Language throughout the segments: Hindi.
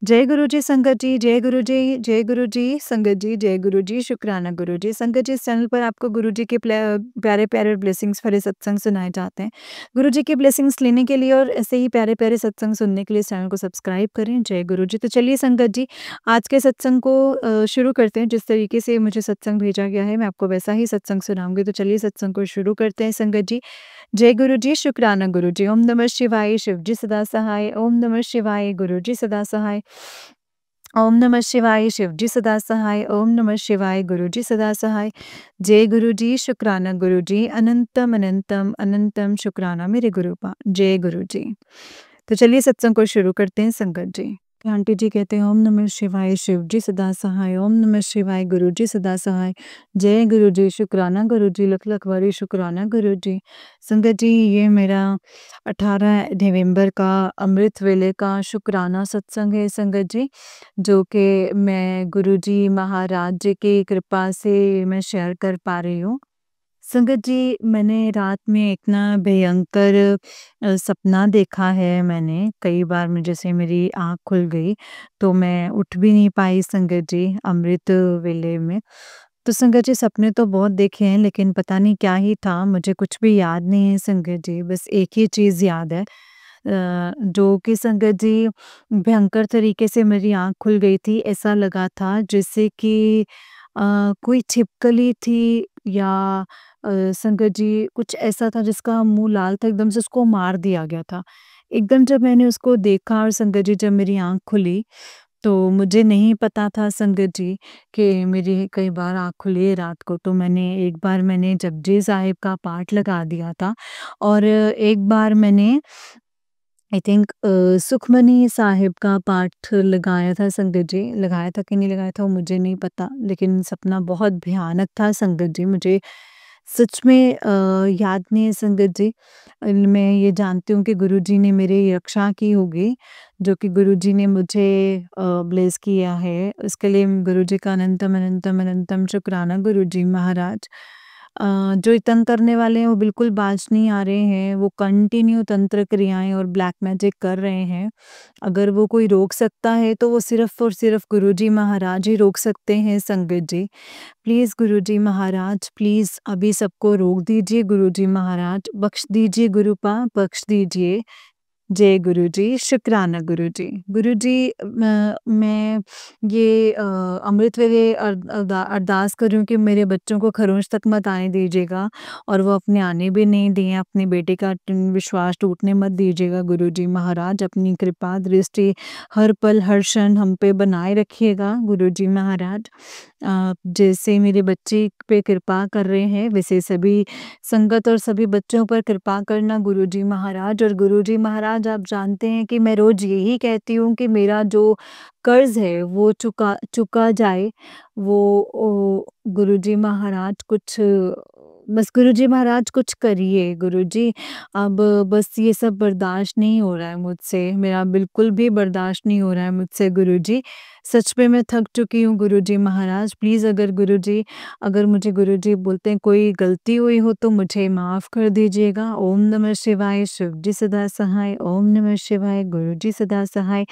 जय गुरु जी संगत जी, जय गुरु जी, जय गुरु जी संगत जी, जय गुरु जी, शुक्राना गुरु जी। संगत जी, इस चैनल पर आपको गुरु जी के प्यारे-प्यारे ब्लेसिंग्स भरे सत्संग सुनाए जाते हैं। गुरु जी के ब्लेसिंग्स लेने के लिए और ऐसे ही प्यारे-प्यारे सत्संग सुनने के लिए इस चैनल को सब्सक्राइब करें। जय गुरु जी। तो चलिए संगत जी, आज के सत्संग को शुरू करते हैं। जिस तरीके से मुझे सत्संग भेजा गया है, मैं आपको वैसा ही सत्संग सुनाऊँगी। तो चलिए सत्संग को शुरू करते हैं संगत जी। जय गुरु जी, शुक्राना गुरु जी। ओम नमः शिवाय, शिव जी सदा सहाय। ओम नमः शिवाय, गुरु जी सदा सहाय। ओम नमः शिवाय, शिव जी सदा सहाय। ओम नमः शिवाय, गुरु जी सदा सहाय। जय गुरु जी, शुक्राना गुरु जी। अनंतम अनंतम अनंतम शुक्राना मेरे गुरुपा। जय गुरु जी। तो चलिए सत्संग को शुरू करते हैं संगत जी। आंटी जी कहते हैं ओम नमः शिवाय, शिव जी सदा सहाय। ओम नमः शिवाय, गुरु जी सदा सहाय। जय गुरु जी, शुक्राना गुरु जी, लख लख वारी शुक्राना गुरु जी। संगत जी, ये मेरा 18 नवंबर का अमृत वेले का शुक्राना सत्संग है संगत जी, जो कि मैं गुरु जी महाराज जी की कृपा से मैं शेयर कर पा रही हूँ। संगत जी, मैंने रात में इतना भयंकर सपना देखा है मैंने, कई बार में जैसे मेरी आँख खुल गई, तो मैं उठ भी नहीं पाई संगत जी, अमृत वेले में। तो संगत जी, सपने तो बहुत देखे हैं, लेकिन पता नहीं क्या ही था, मुझे कुछ भी याद नहीं है संगत जी, बस एक ही चीज़ याद है, जो कि संगत जी भयंकर तरीके से मेरी आँख खुल गई थी। ऐसा लगा था जैसे कि कोई छिपकली थी या संगत जी कुछ ऐसा था जिसका मुँह लाल था, एकदम से उसको मार दिया गया था। एकदम जब मैंने उसको देखा और संगत जी जब मेरी आँख खुली, तो मुझे नहीं पता था संगत जी कि मेरी कई बार आँख खुली है रात को, तो एक बार मैंने जपजी साहिब का पाठ लगा दिया था और एक बार मैंने आई थिंक सुखमनी साहिब का पाठ लगाया था संगत जी, लगाया था कि नहीं लगाया था वो मुझे नहीं पता, लेकिन सपना बहुत भयानक था संगत जी, मुझे सच में याद नहीं है संगत जी। मैं ये जानती हूँ कि गुरुजी ने मेरी रक्षा की होगी, जो कि गुरुजी ने मुझे ब्लेस किया है, उसके लिए गुरुजी का अनंतम अनंतम अनंतम शुक्राना गुरुजी महाराज। जो ये तंग करने वाले हैं वो बिल्कुल बाज नहीं आ रहे हैं, वो कंटिन्यू तंत्र क्रियाएं और ब्लैक मैजिक कर रहे हैं। अगर वो कोई रोक सकता है तो वो सिर्फ और सिर्फ गुरुजी महाराज ही रोक सकते हैं संगत जी। प्लीज़ गुरुजी महाराज, प्लीज़ अभी सबको रोक दीजिए गुरुजी महाराज, बख्श दीजिए गुरुपा, बख्श दीजिए। जय गुरु जी, शुक्राना गुरु जी। गुरु जी, मैं ये अमृत वेले अरदास कर रही हूँ कि मेरे बच्चों को खरोंच तक मत आने दीजिएगा और वो अपने आने भी नहीं दें, अपने बेटे का विश्वास टूटने मत दीजिएगा गुरु जी महाराज। अपनी कृपा दृष्टि हर पल हर क्षण हम पे बनाए रखिएगा गुरु जी महाराज। जैसे मेरे बच्चे पे कृपा कर रहे हैं, वैसे सभी संगत और सभी बच्चों पर कृपा करना गुरुजी महाराज। और गुरुजी महाराज, आप जानते हैं कि मैं रोज यही कहती हूँ कि मेरा जो कर्ज है वो चुका चुका जाए। गुरुजी महाराज कुछ बस गुरुजी महाराज कुछ करिए गुरुजी। अब बस ये सब बर्दाश्त नहीं हो रहा है मुझसे, मेरा बिल्कुल भी बर्दाश्त नहीं हो रहा है मुझसे गुरुजी। सच में मैं थक चुकी हूँ गुरुजी महाराज। प्लीज़ अगर मुझे गुरुजी बोलते हैं कोई गलती हुई हो तो मुझे माफ़ कर दीजिएगा। ओम नमः शिवाय, शिव जी सदा सहाय। ओम नमः शिवाय, गुरु जी सदा सहाय।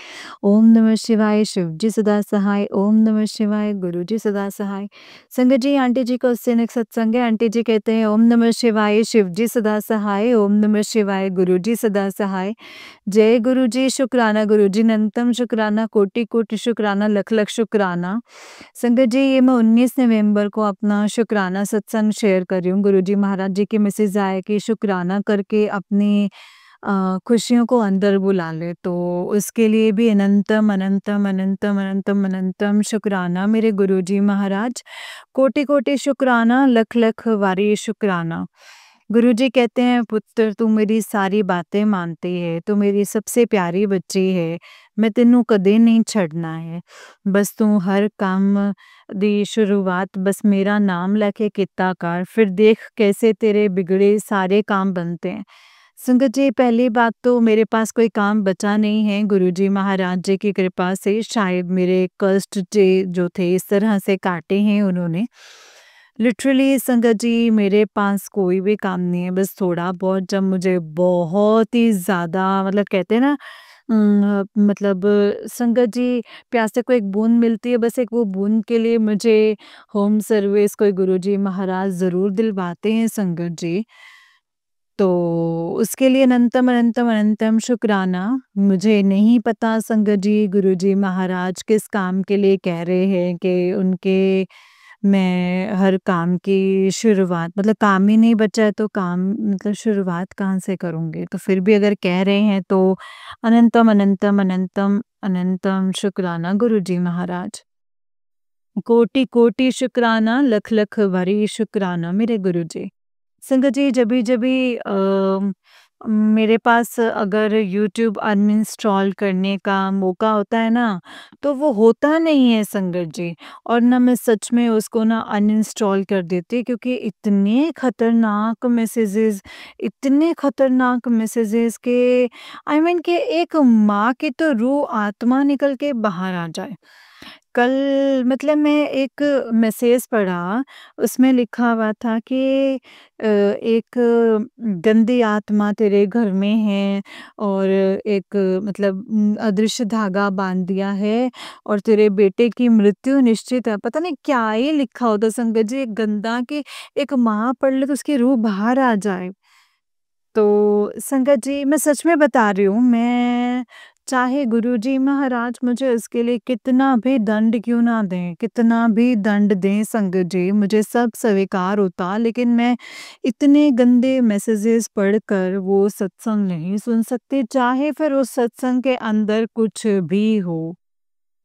ओम नमः शिवाय, शिव जी सदा सहाय। ओम नमः शिवाय, गुरु जी सदा सहाय। संगत जी, आंटी जी का उससे नेक्स्ट सत्संग है। आंटी जी कहते हैं ओम नमः शिवाय, शिव जी सदा सहाय। ओम नमः शिवाय, गुरु जी सदा सहाय। जय गुरु जी, शुक्राना गुरु जी, अनंतम शुक्राना, कोटि कोटि शुक्राना, लख लख शुक्राना। संगत जी, ये मैं 19 नवंबर को अपना शुक्राना सत्संग शेयर कर रही हूँ। गुरुजी महाराज जी के मैसेज आए कि शुक्राना करके अपनी खुशियों को अंदर बुला ले, तो उसके लिए भी अनंतम अनंतम अनंतम अनंतम अनंतम शुक्राना मेरे गुरुजी महाराज। कोटि कोटि शुक्राना, लख लख वारी शुक्राना। गुरुजी कहते हैं पुत्र, तू मेरी सारी बातें मानती है, तू मेरी सबसे प्यारी बच्ची है, मैं तेनू कदे नहीं छड़ना है। बस तू हर काम दी शुरुआत बस मेरा नाम लेके किता कर, फिर देख कैसे तेरे बिगड़े सारे काम बनते हैं। संगत जी, पहली बात तो मेरे पास कोई काम बचा नहीं है गुरुजी महाराज जी की कृपा से। शायद मेरे कष्ट जो थे इस तरह से काटे हैं उन्होंने। लिटरली संगत जी, मेरे पास कोई भी काम नहीं है, बस थोड़ा बहुत जब मुझे बहुत ही ज़्यादा मतलब कहते हैं ना, मतलब संगत जी, प्यासे को एक बूँद मिलती है, बस एक वो बूँद के लिए मुझे होम सर्विस कोई गुरुजी महाराज ज़रूर दिलवाते हैं संगत जी। तो उसके लिए अनंतम, अनंतम, अनंतम शुक्राना। मुझे नहीं पता संगत जी, गुरुजी महाराज किस काम के लिए कह रहे हैं कि उनके मैं हर काम की शुरुआत, मतलब काम ही नहीं बचा है तो काम, मतलब शुरुआत कहाँ से करूँगी? तो फिर भी अगर कह रहे हैं तो अनंतम, अनंतम, अनंतम, अनंतम शुक्राना गुरुजी महाराज। कोटि-कोटि शुक्राना, लख-लख भरी शुक्राना मेरे गुरुजी। संगत जी, जभी-जभी मेरे पास अगर यूट्यूब अनइंस्टॉल करने का मौका होता है ना, तो वो होता नहीं है संगत जी, और ना मैं सच में उसको ना अनइंस्टॉल कर देती, क्योंकि इतने खतरनाक मैसेजेस के आई मीन कि एक माँ की तो रूह आत्मा निकल के बाहर आ जाए। कल मतलब मैं एक मैसेज पढ़ा, उसमें लिखा हुआ था कि एक गंदी आत्मा तेरे घर में है, और एक मतलब अदृश्य धागा बांध दिया है, और तेरे बेटे की मृत्यु निश्चित है। पता नहीं क्या ही लिखा होता संगत जी, एक गंदा कि एक माँ पढ़ ले तो उसकी रूह बाहर आ जाए। तो संगत जी, मैं सच में बता रही हूँ, मैं चाहे गुरुजी महाराज मुझे उसके लिए कितना भी दंड क्यों ना दें, कितना भी दंड दें संगत जी, मुझे सब स्वीकार होता, लेकिन मैं इतने गंदे मैसेजेस पढ़कर वो सत्संग नहीं सुन सकती, चाहे फिर उस सत्संग के अंदर कुछ भी हो।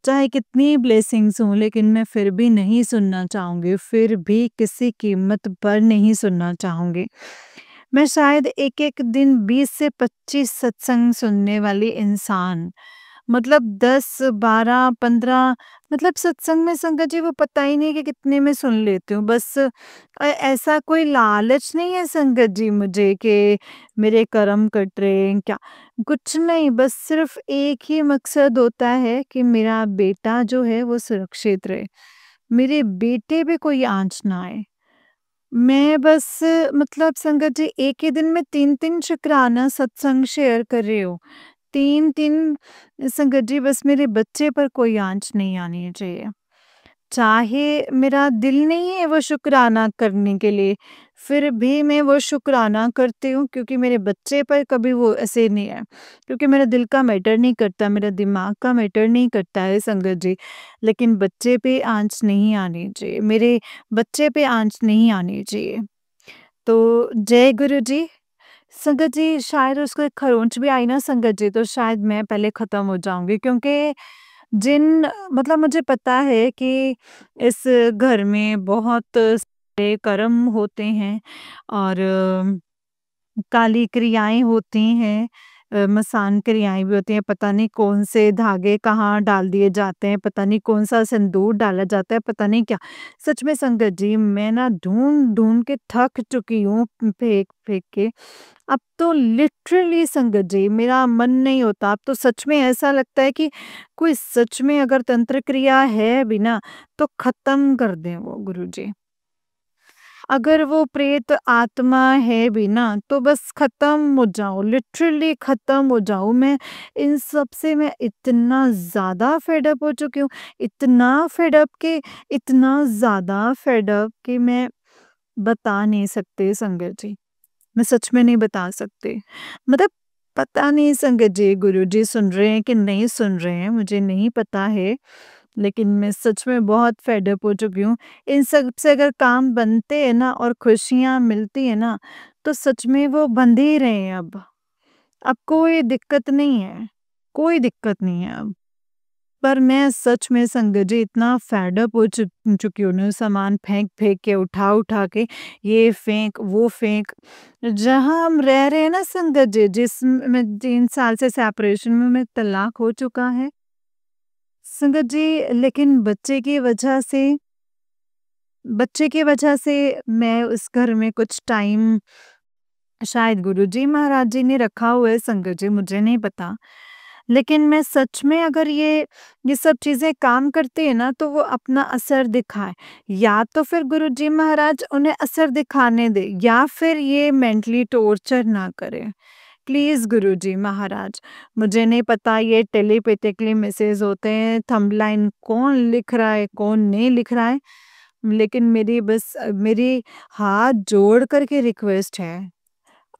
चाहे कितनी ब्लेसिंग्स हों, लेकिन मैं फिर भी नहीं सुनना चाहूँगी, फिर भी किसी कीमत पर नहीं सुनना चाहूँगी। मैं शायद एक-एक दिन 20 से 25 सत्संग सुनने वाली इंसान, मतलब 10, 12, 15, मतलब सत्संग में संगत जी वो पता ही नहीं कि कितने में सुन लेती हूँ। बस ऐसा कोई लालच नहीं है संगत जी मुझे कि मेरे कर्म कट रहे हैं क्या, कुछ नहीं, बस सिर्फ़ एक ही मकसद होता है कि मेरा बेटा जो है वो सुरक्षित रहे। मेरे बेटे पे कोई आँच ना आए। मैं बस मतलब संगत जी एक ही दिन में 3-3 शुक्राना सत्संग शेयर कर रही हूँ। 3-3 संगत जी, बस मेरे बच्चे पर कोई आँच नहीं आनी चाहिए। चाहे मेरा दिल नहीं है वो शुक्राना करने के लिए, फिर भी मैं वो शुक्राना करती हूँ, क्योंकि मेरे बच्चे पर कभी वो ऐसे नहीं है। क्योंकि मेरा दिल का मैटर नहीं करता, मेरा दिमाग का मैटर नहीं करता है संगत जी, लेकिन बच्चे पे आँच नहीं आनी चाहिए, मेरे बच्चे पे आँच नहीं आनी चाहिए। तो जय गुरु जी। संगत जी, शायद उसको एक खरोंच भी आई ना संगत जी, तो शायद मैं पहले ख़त्म हो जाऊँगी, क्योंकि जिन मतलब मुझे पता है कि इस घर में बहुत सारे कर्म होते हैं, और काली क्रियाएँ होती हैं, मसान क्रियाएँ भी होती हैं, पता नहीं कौन से धागे कहाँ डाल दिए जाते हैं, पता नहीं कौन-सा सिंदूर डाला जाता है, पता नहीं क्या। सच में संगत जी, मैं ना ढूँढ-ढूँढ के थक चुकी हूँ फेंक-फेंक के। अब तो लिटरली संगत जी मेरा मन नहीं होता, अब तो सच में ऐसा लगता है कि कोई सच में अगर तंत्र क्रिया है भी ना, तो ख़त्म कर दें वो गुरुजी। अगर वो प्रेत आत्मा है भी ना, तो बस खत्म हो जाओ, लिटरली खत्म हो जाओ। मैं इन सब से मैं इतना ज़्यादा फेड अप हो चुकी हूँ, इतना फेड अप कि इतना ज़्यादा फेड अप कि मैं बता नहीं सकती संगत जी। मैं सच में नहीं बता सकती। मतलब पता नहीं संगत जी, गुरुजी सुन रहे हैं कि नहीं सुन रहे हैं, मुझे नहीं पता है। लेकिन मैं सच में बहुत फेड अप हो चुकी हूँ। इन सब से अगर काम बनते हैं ना और खुशियाँ मिलती हैं ना, तो सच में वो बंध ही रहे हैं अब। अब कोई दिक्कत नहीं है, कोई दिक्कत नहीं है अब। पर मैं सच में संगत जी इतना फेड अप हो चुकी हूँ ना, सामान फेंक-फेंक के, उठा-उठा के, ये फेंक, वो फेंक। जहाँ हम रह रहे हैं ना संगत जी, जिसमें 3 साल से सेपरेशन में तलाक हो चुका है। संगत जी, लेकिन बच्चे की वजह से मैं उस घर में कुछ टाइम शायद गुरुजी महाराज जी ने रखा हुआ है संगत जी, मुझे नहीं पता। लेकिन मैं सच में अगर ये सब चीज़ें काम करती है ना, तो वो अपना असर दिखाए। या तो फिर गुरुजी महाराज उन्हें असर दिखाने दें, या फिर ये मेंटली टॉर्चर ना करें। प्लीज़ गुरुजी महाराज, मुझे नहीं पता ये टेलीपैथिकली मैसेज होते हैं, थंबलाइन कौन लिख रहा है, कौन नहीं लिख रहा है, लेकिन मेरी हाथ जोड़ कर के रिक्वेस्ट है,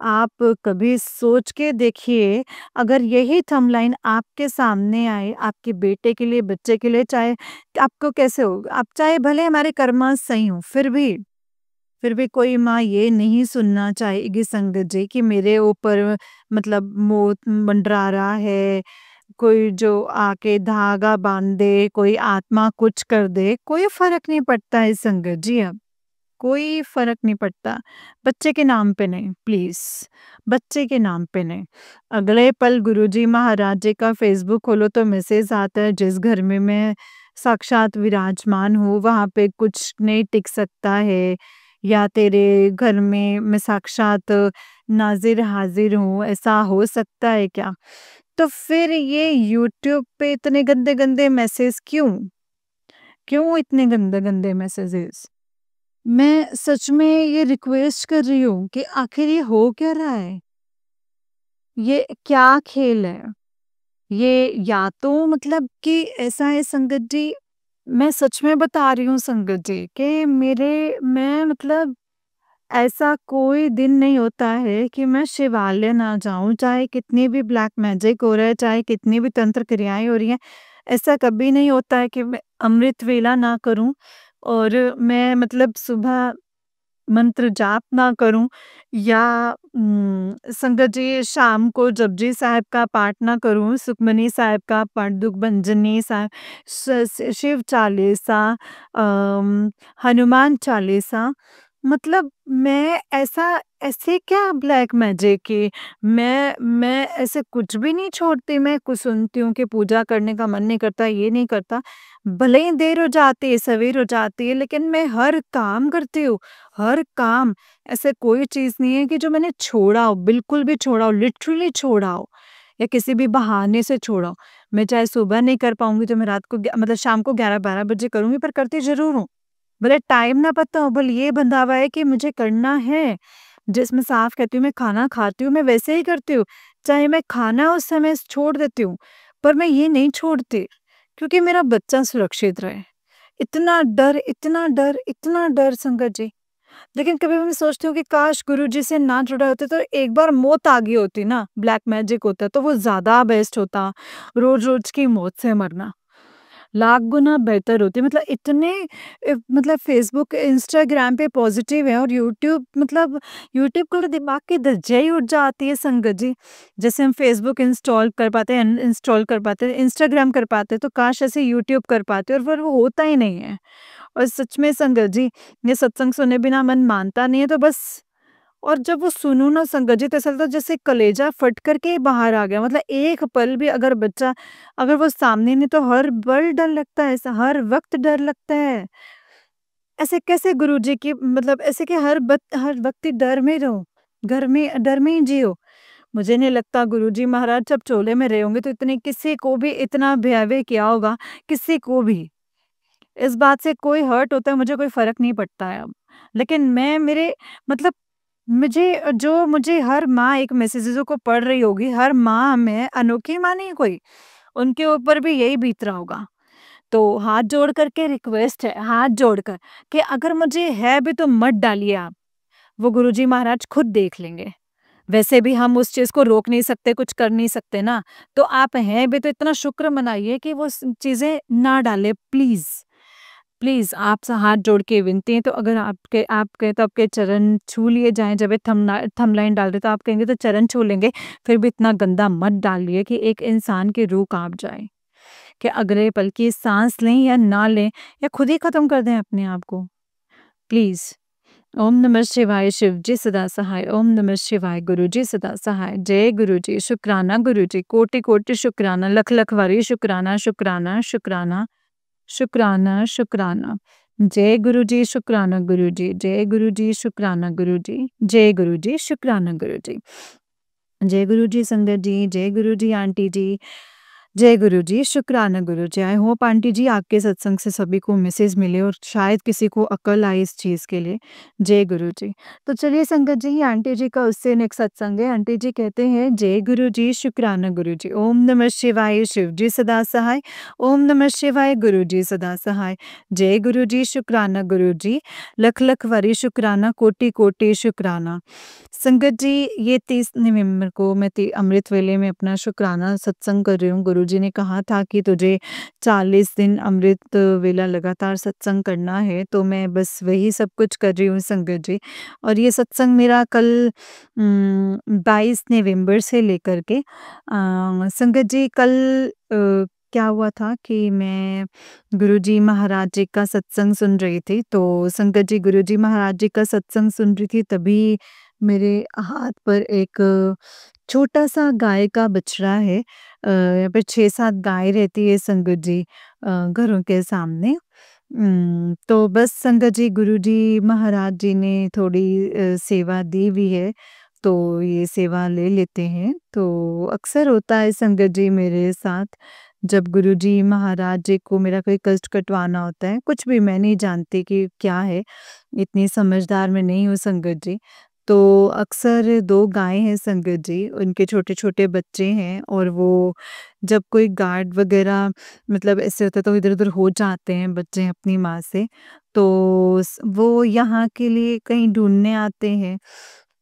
आप कभी सोच के देखिए, अगर यही थंबलाइन आपके सामने आए, आपके बेटे के लिए, बच्चे के लिए, चाहे आपको कैसे होगा? आप चाहे भले हमारे कर्म सही हों, फिर भी कोई माँ ये नहीं सुनना चाहेगी संगत जी कि मेरे ऊपर मतलब मौत मंडरा रहा है, कोई जो आके धागा बांध दे, कोई आत्मा कुछ कर दे, कोई फ़र्क नहीं पड़ता है संगत जी अब, कोई फ़र्क नहीं पड़ता। बच्चे के नाम पे नहीं, प्लीज़, बच्चे के नाम पे नहीं। अगले पल गुरुजी महाराज जी का फ़ेसबुक खोलो तो मैसेज आता है, जिस घर में मैं साक्षात विराजमान हूँ, वहाँ पे कुछ नहीं टिक सकता है, या तेरे घर में मैं साक्षात नाज़िर हाज़िर हूँ, ऐसा हो सकता है क्या? तो फिर ये यूट्यूब पे इतने गंदे-गंदे मैसेज क्यों? क्यों इतने गंदे-गंदे मैसेजेस? मैं सच में ये रिक्वेस्ट कर रही हूँ कि आखिर ये हो क्या रहा है? ये क्या खेल है? ये या तो मतलब कि ऐसा है संगत जी, मैं सच में बता रही हूँ संगत जी कि मैं मतलब ऐसा कोई दिन नहीं होता है कि मैं शिवालय ना जाऊँ, चाहे कितनी भी ब्लैक मैजिक हो रहा है, चाहे कितनी भी तंत्र क्रियाएँ हो रही हैं, ऐसा कभी नहीं होता है कि मैं अमृत वेला ना करूँ और मैं मतलब सुबह मंत्र जाप ना करूँ या संगत जी शाम को जपजी साहिब का पाठ ना करूँ, सुखमनी साहिब का पाठ, दुखभंजनी साहिब, शिव चालीसा, हनुमान चालीसा, मतलब मैं ऐसे क्या ब्लैक मैजिक की मैं ऐसे कुछ भी नहीं छोड़ती, मैं कुछ सुनती हूँ कि पूजा करने का मन नहीं करता, ये नहीं करता, भले ही देर हो जाती है, सवेर हो जाती है, लेकिन मैं हर काम करती हूँ, हर काम। ऐसे कोई चीज़ नहीं है कि जो मैंने छोड़ा हो, बिल्कुल भी छोड़ा हो, लिटरली छोड़ा हो या किसी भी बहाने से छोड़ा हो। मैं चाहे सुबह नहीं कर पाऊँगी तो मैं रात को मतलब शाम को 11-12 बजे करूँगी, पर करती ज़रूर हूँ। भले टाइम ना पता हो, भले ये बंधा हुआ है कि मुझे करना है, जिसमें साफ कहती हूँ मैं खाना खाती हूँ, मैं वैसे ही करती हूँ। चाहे मैं खाना उस समय छोड़ देती हूँ, पर मैं ये नहीं छोड़ती क्योंकि मेरा बच्चा सुरक्षित रहे। इतना डर, इतना डर, इतना डर संगत जी। लेकिन कभी-कभी मैं सोचती हूँ कि काश गुरुजी से ना जुड़े होते तो एक बार मौत आ गई होती ना, ब्लैक मैजिक होता तो वो ज़्यादा बेस्ट होता, रोज़-रोज़ की मौत से मरना। लाख गुना बेहतर होती, मतलब इतने मतलब फ़ेसबुक, इंस्टाग्राम पे पॉज़िटिव है और यूट्यूब को तो दिमाग की धज्जियाँ ही उड़ जाती है संगत जी। जैसे हम फ़ेसबुक इंस्टॉल कर पाते हैं, अनइंस्टॉल कर पाते हैं, इंस्टाग्राम कर पाते हैं, तो काश ऐसे यूट्यूब कर पाते और पर वो होता ही नहीं है। और सच में संगत जी, ये सत्संग सुने बिना मन मानता नहीं है तो बस, और जब वो सुनूँ ना संगत जी तो ऐसा लगता है जैसे कलेजा फट कर के बाहर आ गया, मतलब एक पल भी अगर बच्चा अगर वो सामने नहीं तो हर पल डर लगता है, ऐसा हर वक़्त डर लगता है। ऐसे कैसे गुरुजी की मतलब ऐसे कि हर वक़्त ही डर में रहो, घर में डर में ही जियो। मुझे नहीं लगता गुरुजी महाराज जब चोले में रहे होंगे तो इतने किसी को भी इतना भयावह किया होगा, किसी को भी। इस बात से कोई हर्ट होता है मुझे कोई फ़र्क नहीं पड़ता है अब। लेकिन मैं मेरे मतलब मुझे हर माँ एक मैसेजेज़ों को पढ़ रही होगी, हर माँ में अनोखी माँ नहीं है कोई, उनके ऊपर भी यही बीत रहा होगा। तो हाथ जोड़ कर के रिक्वेस्ट है, हाथ जोड़कर कि अगर मुझे है भी तो मत डालिए आप, वो गुरुजी महाराज खुद देख लेंगे। वैसे भी हम उस चीज़ को रोक नहीं सकते, कुछ कर नहीं सकते ना, तो आप हैं भी तो इतना शुक्र मनाइए कि वो स चीज़ें ना डालें प्लीज़। प्लीज़ आपसे हाथ जोड़ के विनती है, तो अगर आप कहें तो आपके चरण छू लिए जाएँ, जब ये थंबलाइन डाल रहे तो आप कहेंगे तो चरण छू लेंगे, फिर भी इतना गंदा मत डालिए कि एक इंसान की रूह काँप जाए, कि अगले पल की साँस लें या ना लें या खुद ही ख़त्म कर दें अपने आप को, प्लीज़। ओम नमः शिवाय, शिव जी सदा सहाय। ओम नमः शिवाय, गुरु जी सदा सहाय। जय गुरु जी, शुक्राना गुरु जी, कोटि-कोटि शुक्राना, लख-लख वारी शुक्राना, शुक्राना, शुक्राना, शुक्राना, शुक्राना। जय गुरु जी, शुक्राना गुरु जी, जय गुरु जी, शुक्राना गुरु जी, जय गुरु जी, शुक्राना गुरु जी। जय गुरु जी संगत जी, जय गुरु जी आंटी जी। जय गुरु जी, शुक्राना गुरु जी। आई होप आंटी जी आपके सत्संग से सभी को मैसेज मिले और शायद किसी को अकल आए इस चीज़ के लिए। जय गुरु जी। तो चलिए संगत जी, ये आंटी जी का उससे नेक्स्ट सत्संग है। आंटी जी कहते हैं, जय गुरु जी, शुक्राना गुरु जी। ओम नमः शिवाय, शिव जी सदा सहाय। ओम नमः शिवाय, गुरु जी सदा सहाय। जय गुरु जी, शुक्राना गुरु जी। लख लख वरी शुक्राना, कोटि कोटि शुक्राना। संगत जी, ये 30 नवंबर को मैं अमृत वेले में अपना शुक्राना सत्संग कर रही हूँ। गुरुजी ने कहा था कि तुझे 40 दिन अमृत वेला लगातार सत्संग करना है, तो मैं बस वही सब कुछ कर रही हूँ संगत जी। और ये सत्संग मेरा कल 22 नवंबर से लेकर के संगत जी कल क्या हुआ था कि मैं गुरुजी महाराज जी का सत्संग सुन रही थी। तो संगत जी, गुरुजी महाराज जी का सत्संग सुन रही थी, तभी मेरे हाथ पर एक छोटा-सा गाय का बछड़ा है। यहाँ पे 6-7 गाय रहती है संगत जी घरों के सामने। तो बस संगत जी, गुरुजी महाराज जी ने थोड़ी सेवा दी हुई है, तो ये सेवा ले लेते हैं। तो अक्सर होता है संगत जी मेरे साथ, जब गुरुजी महाराज जी को मेरा कोई कष्ट कटवाना होता है, कुछ भी मैं नहीं जानती कि क्या है, इतनी समझदार मैं नहीं हूँ संगत जी। तो अक्सर 2 गाय हैं संगत जी, उनके छोटे-छोटे बच्चे हैं और वो जब कोई गार्ड वग़ैरह मतलब ऐसे होता है तो इधर-उधर हो जाते हैं बच्चे अपनी माँ से, तो वो यहाँ के लिए कहीं ढूँढने आते हैं।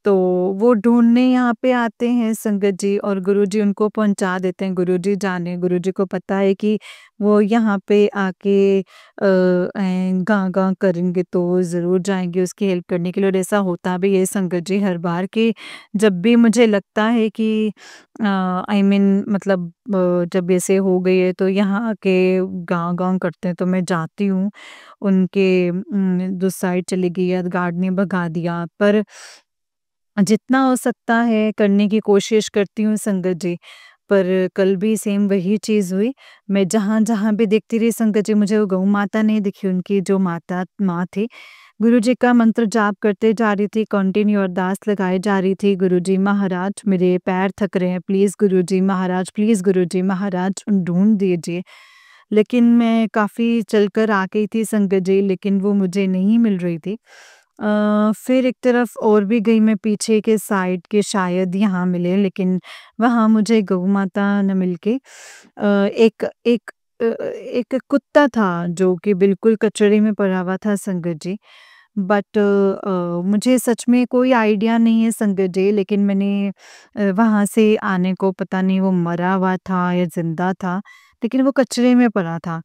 तो वो ढूँढने यहाँ पे आते हैं संगत जी और गुरुजी उनको पहुँचा देते हैं। गुरुजी जाने, गुरुजी को पता है कि वो यहाँ पे आके गाँ-गाँ करेंगे तो ज़रूर जाएँगे उसकी हेल्प करने के लिए। और ऐसा होता भी है संगत जी हर बार कि जब भी मुझे लगता है कि आई मीन मतलब जब ऐसे हो गई है तो यहाँ आके गाँव-गाँव करते हैं, तो मैं जाती हूँ। उनके दूसरी साइड चली गई या गार्ड ने भगा दिया, पर जितना हो सकता है करने की कोशिश करती हूँ संगत जी। पर कल भी सेम वही चीज़ हुई। मैं जहाँ-जहाँ भी देखती रही संगत जी, मुझे वो गऊ माता नहीं दिखी, उनकी जो माँ थी। गुरुजी का मंत्र जाप करते जा रही थी, कंटिन्यू अरदास लगाए जा रही थी, गुरुजी महाराज मेरे पैर थक रहे हैं, प्लीज़ गुरुजी महाराज, प्लीज़ गुरुजी महाराज ढूँढ दीजिए। लेकिन मैं काफ़ी चलकर आ गई थी संगत जी, लेकिन वो मुझे नहीं मिल रही थी। फिर एक तरफ और भी गई मैं पीछे के साइड के, शायद यहाँ मिले, लेकिन वहाँ मुझे गऊ माता न मिल के एक एक एक कुत्ता था जो कि बिल्कुल कचरे में पड़ा हुआ था संगत जी। बट मुझे सच में कोई आइडिया नहीं है संगत जी, लेकिन मैंने वहाँ से आने को, पता नहीं वो मरा हुआ था या ज़िंदा था, लेकिन वो कचरे में पड़ा था।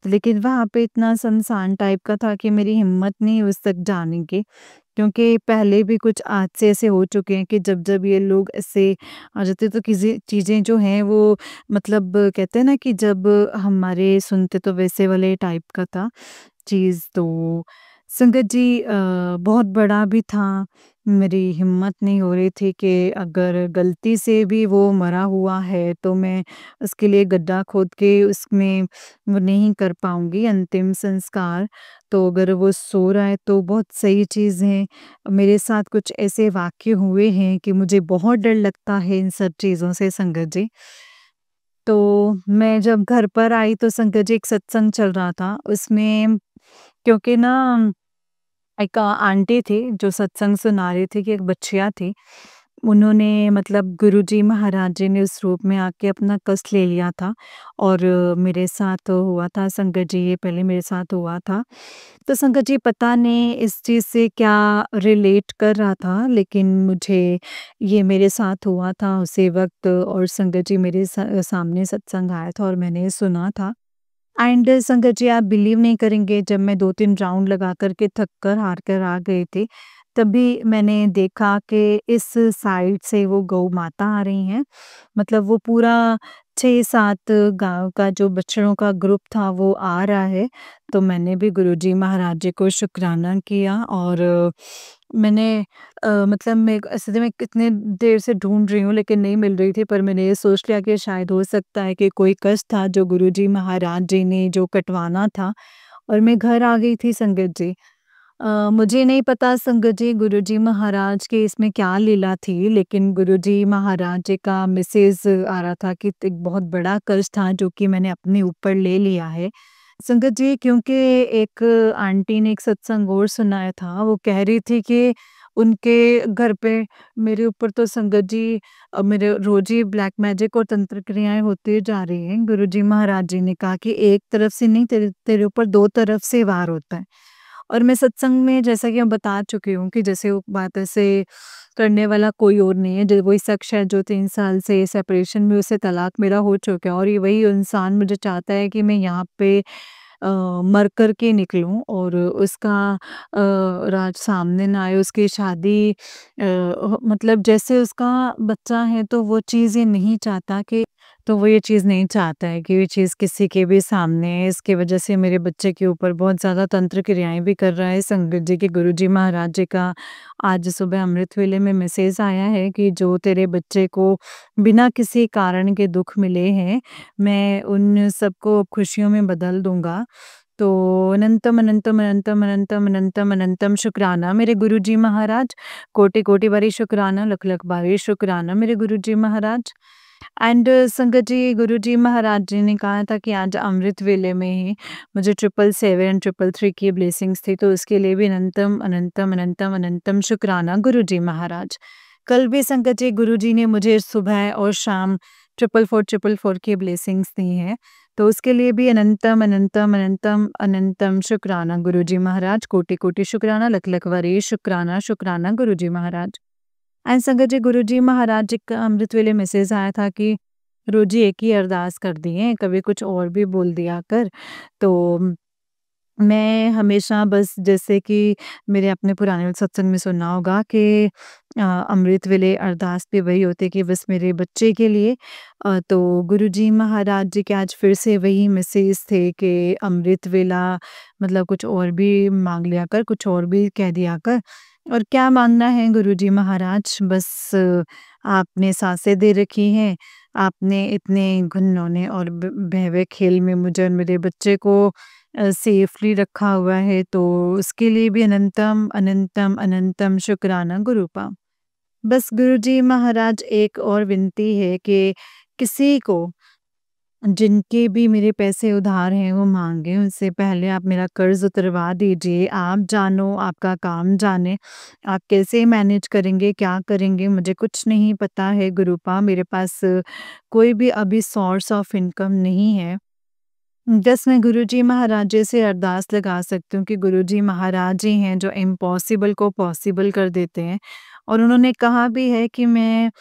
लेकिन वहाँ पे इतना सुनसान टाइप का था कि मेरी हिम्मत नहीं उस तक जाने की, क्योंकि पहले भी कुछ हादसे ऐसे हो चुके हैं कि जब-जब ये लोग ऐसे आ जाते हैं तो किसी चीज़ें जो हैं वो मतलब कहते हैं ना कि जब हमारे सुनते तो वैसे वाले टाइप का था चीज़। तो संगत जी बहुत बड़ा भी था, मेरी हिम्मत नहीं हो रही थी कि अगर गलती से भी वो मरा हुआ है तो मैं उसके लिए गड्ढा खोद के उसमें वो नहीं कर पाऊँगी अंतिम संस्कार। तो अगर वो सो रहा है तो बहुत सही चीज़ है। मेरे साथ कुछ ऐसे वाक़ये हुए हैं कि मुझे बहुत डर लगता है इन सब चीज़ों से संगत जी। तो मैं जब घर पर आई तो संगत जी एक सत्संग चल रहा था, उसमें क्योंकि ना एक आंटी थी जो सत्संग सुना रही थी कि एक बच्चियाँ थी, उन्होंने मतलब गुरुजी महाराज जी ने उस रूप में आके अपना कष्ट ले लिया था और मेरे साथ हुआ था संगत जी, ये पहले मेरे साथ हुआ था। तो संगत जी पता नहीं इस चीज़ से क्या रिलेट कर रहा था, लेकिन मुझे ये मेरे साथ हुआ था उसी वक़्त और संगत जी मेरे सामने सत्संग आया था और मैंने सुना था। एंड संगत जी, आप बिलीव नहीं करेंगे, जब मैं 2-3 राउंड लगा कर के थक कर हार कर आ गई थी, तभी मैंने देखा कि इस साइड से वो गौ माता आ रही हैं। मतलब वो पूरा 6-7 गाँव का जो बछड़ों का ग्रुप था वो आ रहा है। तो मैंने भी गुरुजी महाराज जी को शुक्राना किया और मैंने मतलब मैं ऐसे तो मैं कितने देर से ढूँढ रही हूँ लेकिन नहीं मिल रही थी, पर मैंने ये सोच लिया कि शायद हो सकता है कि कोई कष्ट था जो गुरुजी महाराज जी ने जो कटवाना था, और मैं घर आ गई थी संगत जी। मुझे नहीं पता संगत जी गुरुजी महाराज के इसमें क्या लीला थी, लेकिन गुरुजी महाराज जी का मैसेज आ रहा था कि एक बहुत बड़ा कर्ज था जो कि मैंने अपने ऊपर ले लिया है। संगत जी, क्योंकि एक आंटी ने एक सत्संग और सुनाया था, वो कह रही थी कि उनके घर पे मेरे ऊपर तो संगत जी मेरे रोज ही ब्लैक मैजिक और तंत्र क्रियाएँ होती जा रही हैं। गुरुजी महाराज जी ने कहा कि एक तरफ से नहीं, तेरे तेरे ऊपर 2 तरफ से वार होता है। और मैं सत्संग में जैसा कि मैं बता चुकी हूँ कि जैसे वो बात ऐसे करने वाला कोई और नहीं है, जो वही शख्स है जो 3 साल से सेपरेशन में, उससे तलाक मेरा हो चुका है और ये वही इंसान मुझे चाहता है कि मैं यहाँ पे मर कर के निकलूँ और उसका राज सामने ना आए, उसकी शादी मतलब जैसे उसका बच्चा है तो वो चीज़ ये नहीं चाहता कि, तो वो ये चीज़ नहीं चाहता है कि ये चीज़ किसी के भी सामने है। इसकी वजह से मेरे बच्चे के ऊपर बहुत ज़्यादा तंत्र क्रियाएँ भी कर रहा है। संगत जी के गुरुजी महाराज जी का आज सुबह अमृत वेले में मैसेज आया है कि जो तेरे बच्चे को बिना किसी कारण के दुःख मिले हैं, मैं उन सबको खुशियों में बदल दूँगा। तो अनंतम, अनंतम, अनंतम, अनंतम, अनंतम, अनंतम शुक्राना मेरे गुरुजी महाराज। कोटि-कोटि बारी शुक्राना, लख-लख बारी शुक्राना मेरे गुरुजी महाराज। एंड संगत जी, गुरुजी महाराज जी ने कहा था कि आज अमृत वेले में ही मुझे 777 333 की ब्लेसिंग्स थी, तो उसके लिए भी अनंतम, अनंतम, अनंतम, अनंतम शुक्राना गुरुजी महाराज। कल भी संगत जी गुरुजी ने मुझे सुबह और शाम 444 की ब्लेसिंग्स दी हैं, तो उसके लिए भी अनंतम, अनंतम, अनंतम, अनंतम शुक्राना गुरुजी महाराज। कोटि-कोटि शुक्राना, लख-लख वारी शुक्राना, शुक्राना गुरुजी महाराज। एंड संगत जी, गुरुजी महाराज जी का अमृत वेले मैसेज आया था कि रोज़ ही एक ही अरदास कर दिए, कभी कुछ और भी बोल दिया कर। तो मैं हमेशा बस जैसे कि मेरे अपने पुराने सत्संग में सुना होगा कि अमृत वेले अरदास भी वही होती है कि बस मेरे बच्चे के लिए। तो गुरुजी महाराज जी के आज फिर से वही मैसेज थे कि अमृत वेला मतलब कुछ और भी माँग लिया कर, कुछ और भी कह दिया कर। और क्या माँगना है गुरुजी महाराज, बस आपने साँसें दे रखी हैं, आपने इतने घुनौने और भैवे खेल में मुझे और मेरे बच्चे को सेफ़ली रखा हुआ है, तो उसके लिए भी अनंतम, अनंतम, अनंतम शुक्राना गुरूपा। बस गुरुजी महाराज, एक और विनती है कि किसी को जिनके भी मेरे पैसे उधार हैं वो माँगे, उससे पहले आप मेरा कर्ज़ उतरवा दीजिए। आप जानो, आपका काम जाने, आप कैसे मैनेज करेंगे, क्या करेंगे, मुझे कुछ नहीं पता है गुरूपा। मेरे पास कोई भी अभी सोर्स ऑफ इनकम नहीं है। बस मैं गुरुजी महाराज जी से अरदास लगा सकती हूँ कि गुरुजी महाराज ही हैं जो इम्पॉसिबल को पॉसिबल कर देते हैं। और उन्होंने कहा भी है कि मैं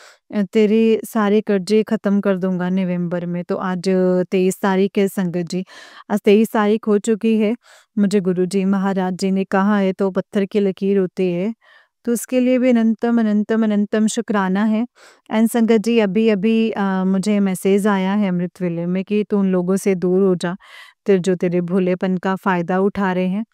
तेरे सारे कर्जे ख़त्म कर दूँगा नवंबर में। तो आज 23 तारीख है संगत जी, आज 23 तारीख हो चुकी है। मुझे गुरुजी महाराज जी ने कहा है तो पत्थर की लकीर होती है। तो उसके लिए भी अनंतम, अनंतम, अनंतम शुक्राना है। एंड संगत जी, अभी-अभी मुझे मैसेज आया है अमृत वेले में कि तू उन लोगों से दूर हो जा, जो तेरे भोलेपन का फ़ायदा उठा रहे हैं।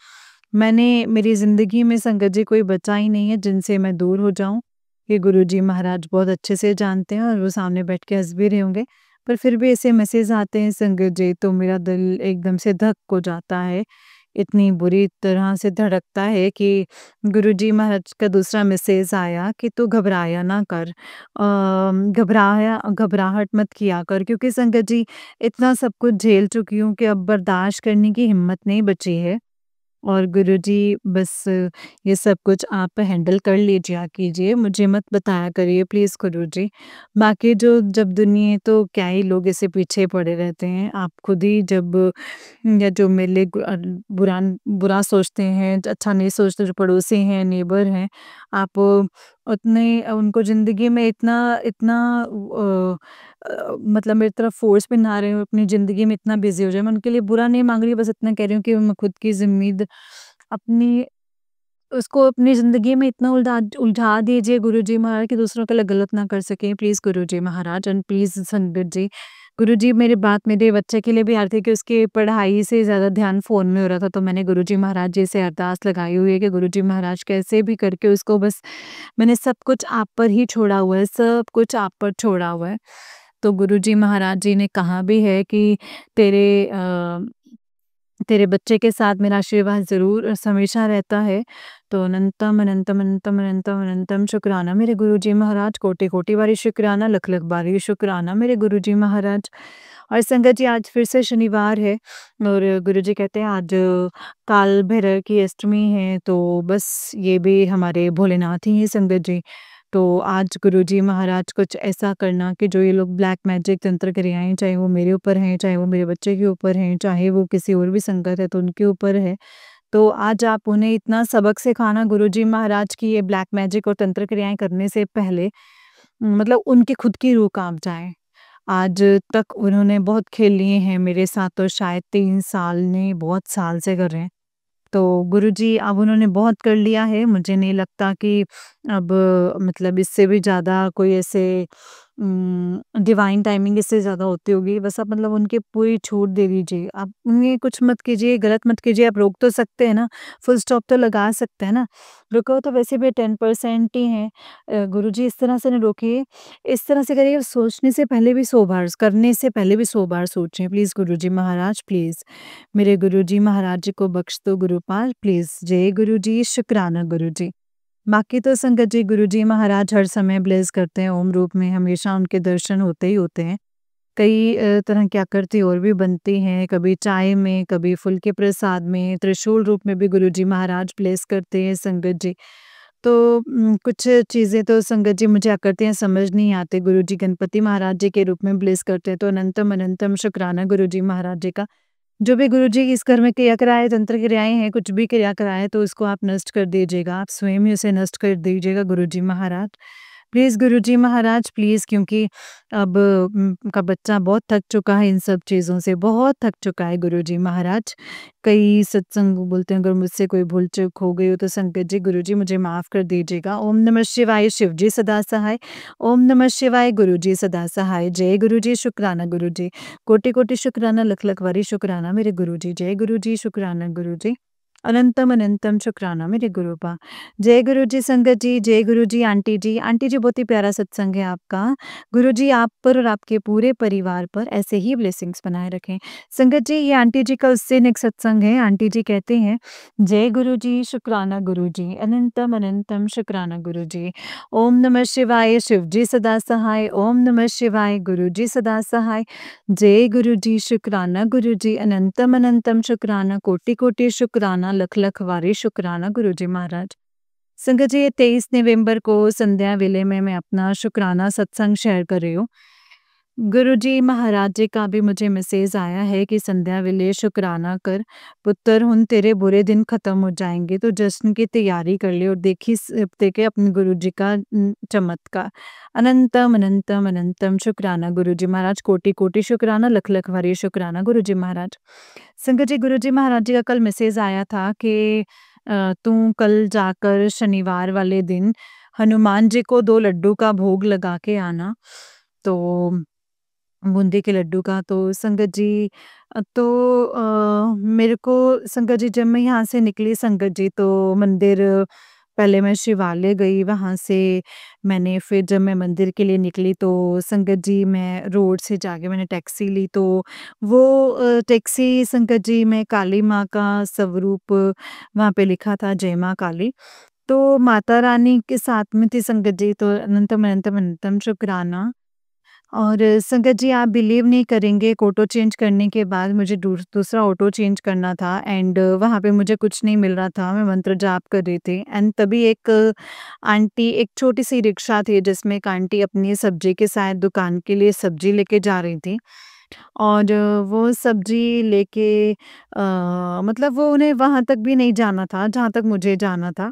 मैंने मेरी ज़िंदगी में संगत जी कोई बचा ही नहीं है जिनसे मैं दूर हो जाऊँ। ये गुरुजी महाराज बहुत अच्छे से जानते हैं और वो सामने बैठ के हँस भी रहे होंगे। पर फिर भी ऐसे मैसेज आते हैं संगत जी, तो मेरा दिल एकदम से धक हो जाता है। इतनी बुरी तरह से धड़कता है कि गुरुजी महाराज का दूसरा मैसेज आया कि तू घबराया ना कर। घबराहट मत किया कर, क्योंकि संगत जी इतना सब कुछ झेल चुकी हूँ कि अब बर्दाश्त करने की हिम्मत नहीं बची है। और गुरुजी, बस ये सब कुछ आप हैंडल कर लीजिए कीजिए, मुझे मत बताया करिए प्लीज़ गुरुजी। बाकी जो जब दुनिया, तो क्या ही लोग ऐसे पीछे पड़े रहते हैं। आप खुद ही जब या जो मेरे लिए बुरा बुरा सोचते हैं, अच्छा नहीं सोचते, जो पड़ोसी हैं, नेबर हैं, आप उतने उनको ज़िंदगी में इतना इतना मतलब मेरी तरफ फ़ोर्स में ना रहे हो, अपनी ज़िंदगी में इतना बिज़ी हो जाए। मैं उनके लिए बुरा नहीं माँग रही, बस इतना कह रही हूँ कि मैं खुद की अपनी उसको अपनी ज़िंदगी में इतना उलझा दीजिए गुरुजी महाराज कि दूसरों के लिए गलत ना कर सकें। Please Guruji Maharaj, and please संगत जी। गुरुजी, मेरी बात मेरे बच्चे के लिए भी आ रही थी कि उसकी पढ़ाई से ज़्यादा ध्यान फ़ोन में हो रहा था, तो मैंने गुरुजी महाराज जी से अरदास लगाई हुई है कि गुरुजी महाराज कैसे भी करके उसको, बस मैंने सब कुछ आप पर ही छोड़ा हुआ है, सब कुछ आप पर छोड़ा हुआ है। तो गुरुजी महाराज जी ने कहा भी है कि तेरे तेरे बच्चे के साथ मेरा आशीर्वाद ज़रूर हमेशा रहता है। तो अनंतम, अनंतम, अनंतम, अनंतम, अनंतम शुक्राना मेरे गुरुजी महाराज, कोटि-कोटि बारी शुक्राना, लख-लख बारी शुक्राना मेरे गुरुजी महाराज। और संगत जी आज फिर से शनिवार है और गुरुजी कहते हैं आज काल भैरव की अष्टमी है, तो बस ये भी हमारे भोलेनाथ ही हैं संगत जी। तो आज गुरुजी महाराज कुछ ऐसा करना कि जो ये लोग ब्लैक मैजिक तंत्र क्रियाएँ चाहे वो मेरे ऊपर हैं, चाहे वो मेरे बच्चे के ऊपर हैं, चाहे वो किसी और भी संगत है तो उनके ऊपर है। तो आज आप उन्हें इतना सबक सिखाना गुरुजी महाराज की ये ब्लैक मैजिक और तंत्र क्रियाएँ करने से पहले मतलब उनकी खुद की रूह काँप जाए। आज तक उन्होंने बहुत खेल लिए हैं मेरे साथ तो शायद 3 साल नहीं बहुत साल से कर रहे हैं। तो गुरुजी अब उन्होंने बहुत कर लिया है, मुझे नहीं लगता कि अब मतलब इससे भी ज़्यादा कोई ऐसे डिवाइन टाइमिंग इससे ज़्यादा होती होगी। बस आप मतलब उनकी पूरी छूट दे दीजिए। आप उन्हें कुछ मत कीजिए, गलत मत कीजिए, आप रोक तो सकते हैं ना, फुल स्टॉप तो लगा सकते हैं ना। रुको तो वैसे भी 10% ही हैं। गुरुजी इस तरह से ना रोकिए, इस तरह से करिए सोचने से पहले भी 100 बार, करने से पहले भी 100 बार सोचें। Please Guruji Maharaj please. मेरे गुरुजी महाराज जी को बख्श दो गुरुपाल प्लीज़। जय गुरुजी, शुक्राना गुरुजी। बाकी तो संगत जी गुरुजी महाराज हर समय ब्लेस करते हैं ओम रूप में, हमेशा उनके दर्शन होते ही होते हैं। कई तरह की आकृति और भी बनती हैं, कभी चाय में, कभी फूल के प्रसाद में, त्रिशूल रूप में भी गुरुजी महाराज ब्लेस करते हैं संगत जी। तो कुछ चीज़ें तो संगत जी मुझे आकृतियाँ समझ नहीं आती, गुरुजी गणपति महाराज जी के रूप में ब्लेस करते हैं, तो अनंतम अनंतम शुक्राना गुरुजी महाराज जी का। जो भी गुरुजी इस घर में क्रिया कराए, तंत्र क्रियाएँ हैं, कुछ भी क्रिया कराए तो उसको आप नष्ट कर दीजिएगा, आप स्वयं ही उसे नष्ट कर दीजिएगा गुरुजी महाराज। प्लीज़ गुरुजी महाराज प्लीज़ क्योंकि अब का बच्चा बहुत थक चुका है इन सब चीज़ों से, बहुत थक चुका है गुरुजी महाराज। कई सत्संग बोलते हैं अगर मुझसे कोई भूल-चूक हो गई हो तो संगत जी गुरुजी मुझे माफ़ कर दीजिएगा। ओम नमः शिवाय, शिव जी सदा सहाय। ओम नमः शिवाय, गुरुजी सदा सहाय। जय गुरुजी, शुक्राना गुरुजी। कोटि-कोटि शुक्राना, लख-लख वारी शुक्राना मेरे गुरुजी। जय गुरुजी, शुक्राना गुरुजी। अनंतम अनंतम शुक्राना मेरे गुरुपा। जय गुरुजी संगत जी, जय गुरुजी आंटी जी। आंटी जी बहुत ही प्यारा सत्संग है आपका। गुरुजी आप पर और आपके पूरे परिवार पर ऐसे ही ब्लेसिंग्स बनाए रखें। संगत जी ये आंटी जी का उससे नेक्स्ट सत्संग है। आंटी जी कहते हैं, जय गुरुजी, शुक्राना गुरुजी, अनंतम अनंतम शुक्राना गुरुजी। ओम नमः शिवाय, शिव जी सदा सहाय। ओम नमः शिवाय, गुरुजी सदा सहाय। जय गुरुजी, शुक्राना गुरुजी, अनंतम अनंतम शुक्राना, कोटि कोटि शुक्राना, लख लख वारी शुक्राना गुरुजी महाराज। संगत जी ये 23 नवंबर को संध्या वेले में मैं अपना शुक्राना सत्संग शेयर कर रही हूँ। गुरुजी महाराज जी का भी मुझे मैसेज आया है कि संध्या वेले शुक्राना कर, पुत्र हुन तेरे बुरे दिन खत्म हो जाएंगे, तो जश्न की तैयारी कर ले और देखे अपने गुरुजी का चमत्कार। अनंतम अनंतम अनंतम शुक्राना गुरुजी महाराज, कोटि कोटि शुक्राना, लख लख वारी शुक्राना गुरुजी महाराज। संगत जी गुरुजी महाराज जी का कल मैसेज आया था कि तू कल जाकर शनिवार वाले दिन हनुमान जी को 2 लड्डू का भोग लगा के आना। तो बूंदी के लड्डू का तो संगत जी तो मेरे को संगत जी जब मैं यहाँ से निकली संगत जी तो मंदिर पहले मैं शिवालय गई, वहाँ से मैंने फिर जब मैं मंदिर के लिए निकली तो संगत जी मैं रोड से जाके मैंने टैक्सी ली, तो वो टैक्सी संगत जी में काली माँ का स्वरूप वहाँ पे लिखा था, जय माँ काली। तो माता रानी के साथ में थी संगत जी, तो अनंतम अनंतम अनंतम शुक्राना। और संगत जी आप बिलीव नहीं करेंगे, एक ऑटो चेंज करने के बाद मुझे दूसरा ऑटो चेंज करना था एंड वहाँ पे मुझे कुछ नहीं मिल रहा था, मैं मंत्र जाप कर रही थी एंड तभी एक आंटी, एक छोटी सी रिक्शा थी जिसमें एक आंटी अपनी सब्जी के शायद दुकान के लिए सब्जी लेके जा रही थी और वो सब्जी लेके मतलब वो उन्हें वहां तक भी नहीं जाना था जहां तक मुझे जाना था,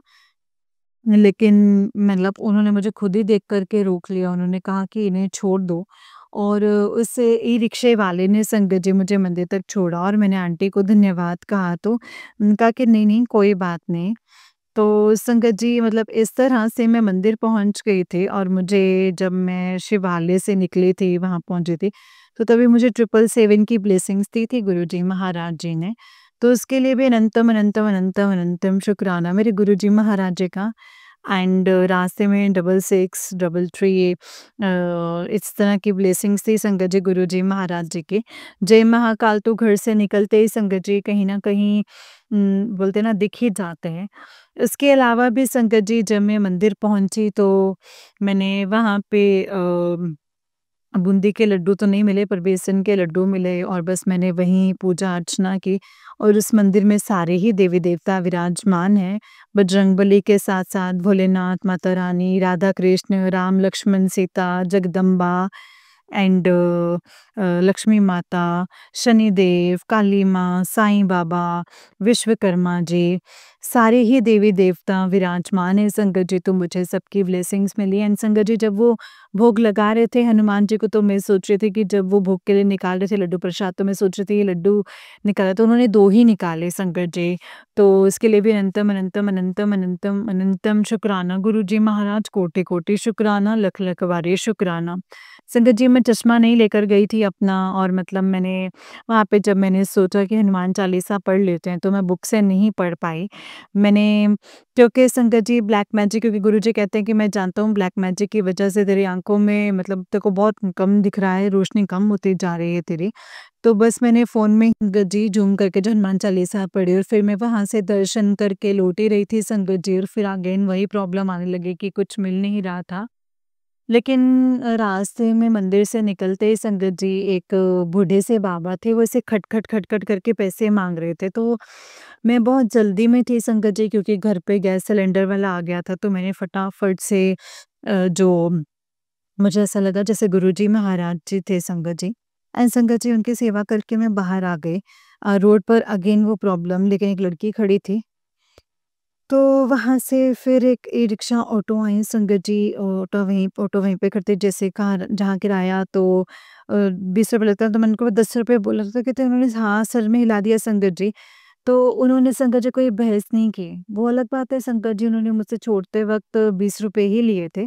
लेकिन मतलब उन्होंने मुझे खुद ही देख कर के रोक लिया। उन्होंने कहा कि इन्हें छोड़ दो और उस ई-रिक्शे वाले ने संगत जी मुझे मंदिर तक छोड़ा और मैंने आंटी को धन्यवाद कहा तो उन्होंने कहा कि नहीं, नहीं कोई बात नहीं। तो संगत जी मतलब इस तरह से मैं मंदिर पहुँच गई थी और मुझे जब मैं शिवालय से निकली थी, वहाँ पहुँची थी, तो तभी मुझे 777 की ब्लेसिंग्स दी थी गुरुजी महाराज जी ने। तो उसके लिए भी अनंतम, अनंतम, अनंतम, अनंतम शुक्राना मेरे गुरुजी महाराज जी का। एंड रास्ते में 66, 33 इस तरह की ब्लेसिंग्स थी संगत जी गुरुजी महाराज जी की। जय महाकाल तो घर से निकलते ही संगत जी कहीं न कहीं बोलते हैं ना दिख ही जाते हैं। इसके अलावा भी संगत जी जब मैं मंदिर पहुँची तो मैंने वहाँ पे बूंदी के लड्डू तो नहीं मिले पर बेसन के लड्डू मिले और बस मैंने वहीं पूजा अर्चना की और उस मंदिर में सारे ही देवी-देवता विराजमान हैं। बजरंगबली के साथ-साथ भोलेनाथ, माता रानी, राधा कृष्ण, राम, लक्ष्मण, सीता, जगदम्बा एंड लक्ष्मी माता, शनिदेव, काली माँ, साईं बाबा, विश्वकर्मा जी, सारे ही देवी-देवता विराजमान हैं संगत जी, तो मुझे सबकी ब्लेसिंग्स मिली एंड संगत जी जब वो भोग लगा रहे थे हनुमान जी को तो मैं सोच रही थी कि जब वो भोग के लिए निकाल रहे थे लड्डू प्रसाद तो मैं सोच रही थी ये लड्डू निकाला तो उन्होंने 2 ही निकाले संगत जी। तो इसके लिए भी अनंतम, अनंतम, अनंतम, अनंतम, अनंतम शुक्राना गुरुजी महाराज, कोटि-कोटि शुक्राना, लख-लख वारी शुक्राना। संगत जी मैं चश्मा नहीं लेकर गई थी अपना और मतलब मैंने वहाँ पे जब मैंने सोचा कि हनुमान चालीसा पढ़ लेते हैं तो मैं बुक से नहीं पढ़ पाई। मैंने क्योंकि संगत जी ब्लैक मैजिक क्योंकि गुरुजी कहते हैं कि मैं जानता हूँ ब्लैक मैजिक की वजह से तेरी आँखों में मतलब तेरे को बहुत कम दिख रहा है, रोशनी कम होती जा रही है तेरी। तो बस मैंने फ़ोन में संगत जी ज़ूम करके जो हनुमान चालीसा पढ़ी और फिर मैं वहाँ से दर्शन करके लौट ही रही थी संगत जी और फिर अगेन वही प्रॉब्लम आने लगी कि कुछ मिल नहीं रहा था। लेकिन रास्ते में मंदिर से निकलते ही संगत जी एक बूढ़े से बाबा थे, वो ऐसे खट-खट, खट-खट करके पैसे माँग रहे थे। तो मैं बहुत जल्दी में थी संगत जी क्योंकि घर पे गैस सिलेंडर वाला आ गया था, तो मैंने फटाफट से जो मुझे ऐसा लगा जैसे गुरुजी महाराज जी थे संगत जी एंड संगत जी उनकी सेवा करके मैं बाहर आ गई। रोड पर अगेन वो प्रॉब्लम लेकिन एक लड़की खड़ी थी तो वहाँ से फिर एक ई-रिक्शा ऑटो आई संगत जी, ऑटो वहीं पे खड़ते जैसे कहाँ जहाँ किराया तो ₹20 लगता है तो मैंने उनको ₹10 बोला था, तो कहते उन्होंने हाँ, सर में हिला दिया संगत जी। तो उन्होंने संगत जी कोई बहस नहीं की। वो अलग बात है संगत जी उन्होंने मुझसे छोड़ते वक़्त ₹20 ही लिए थे।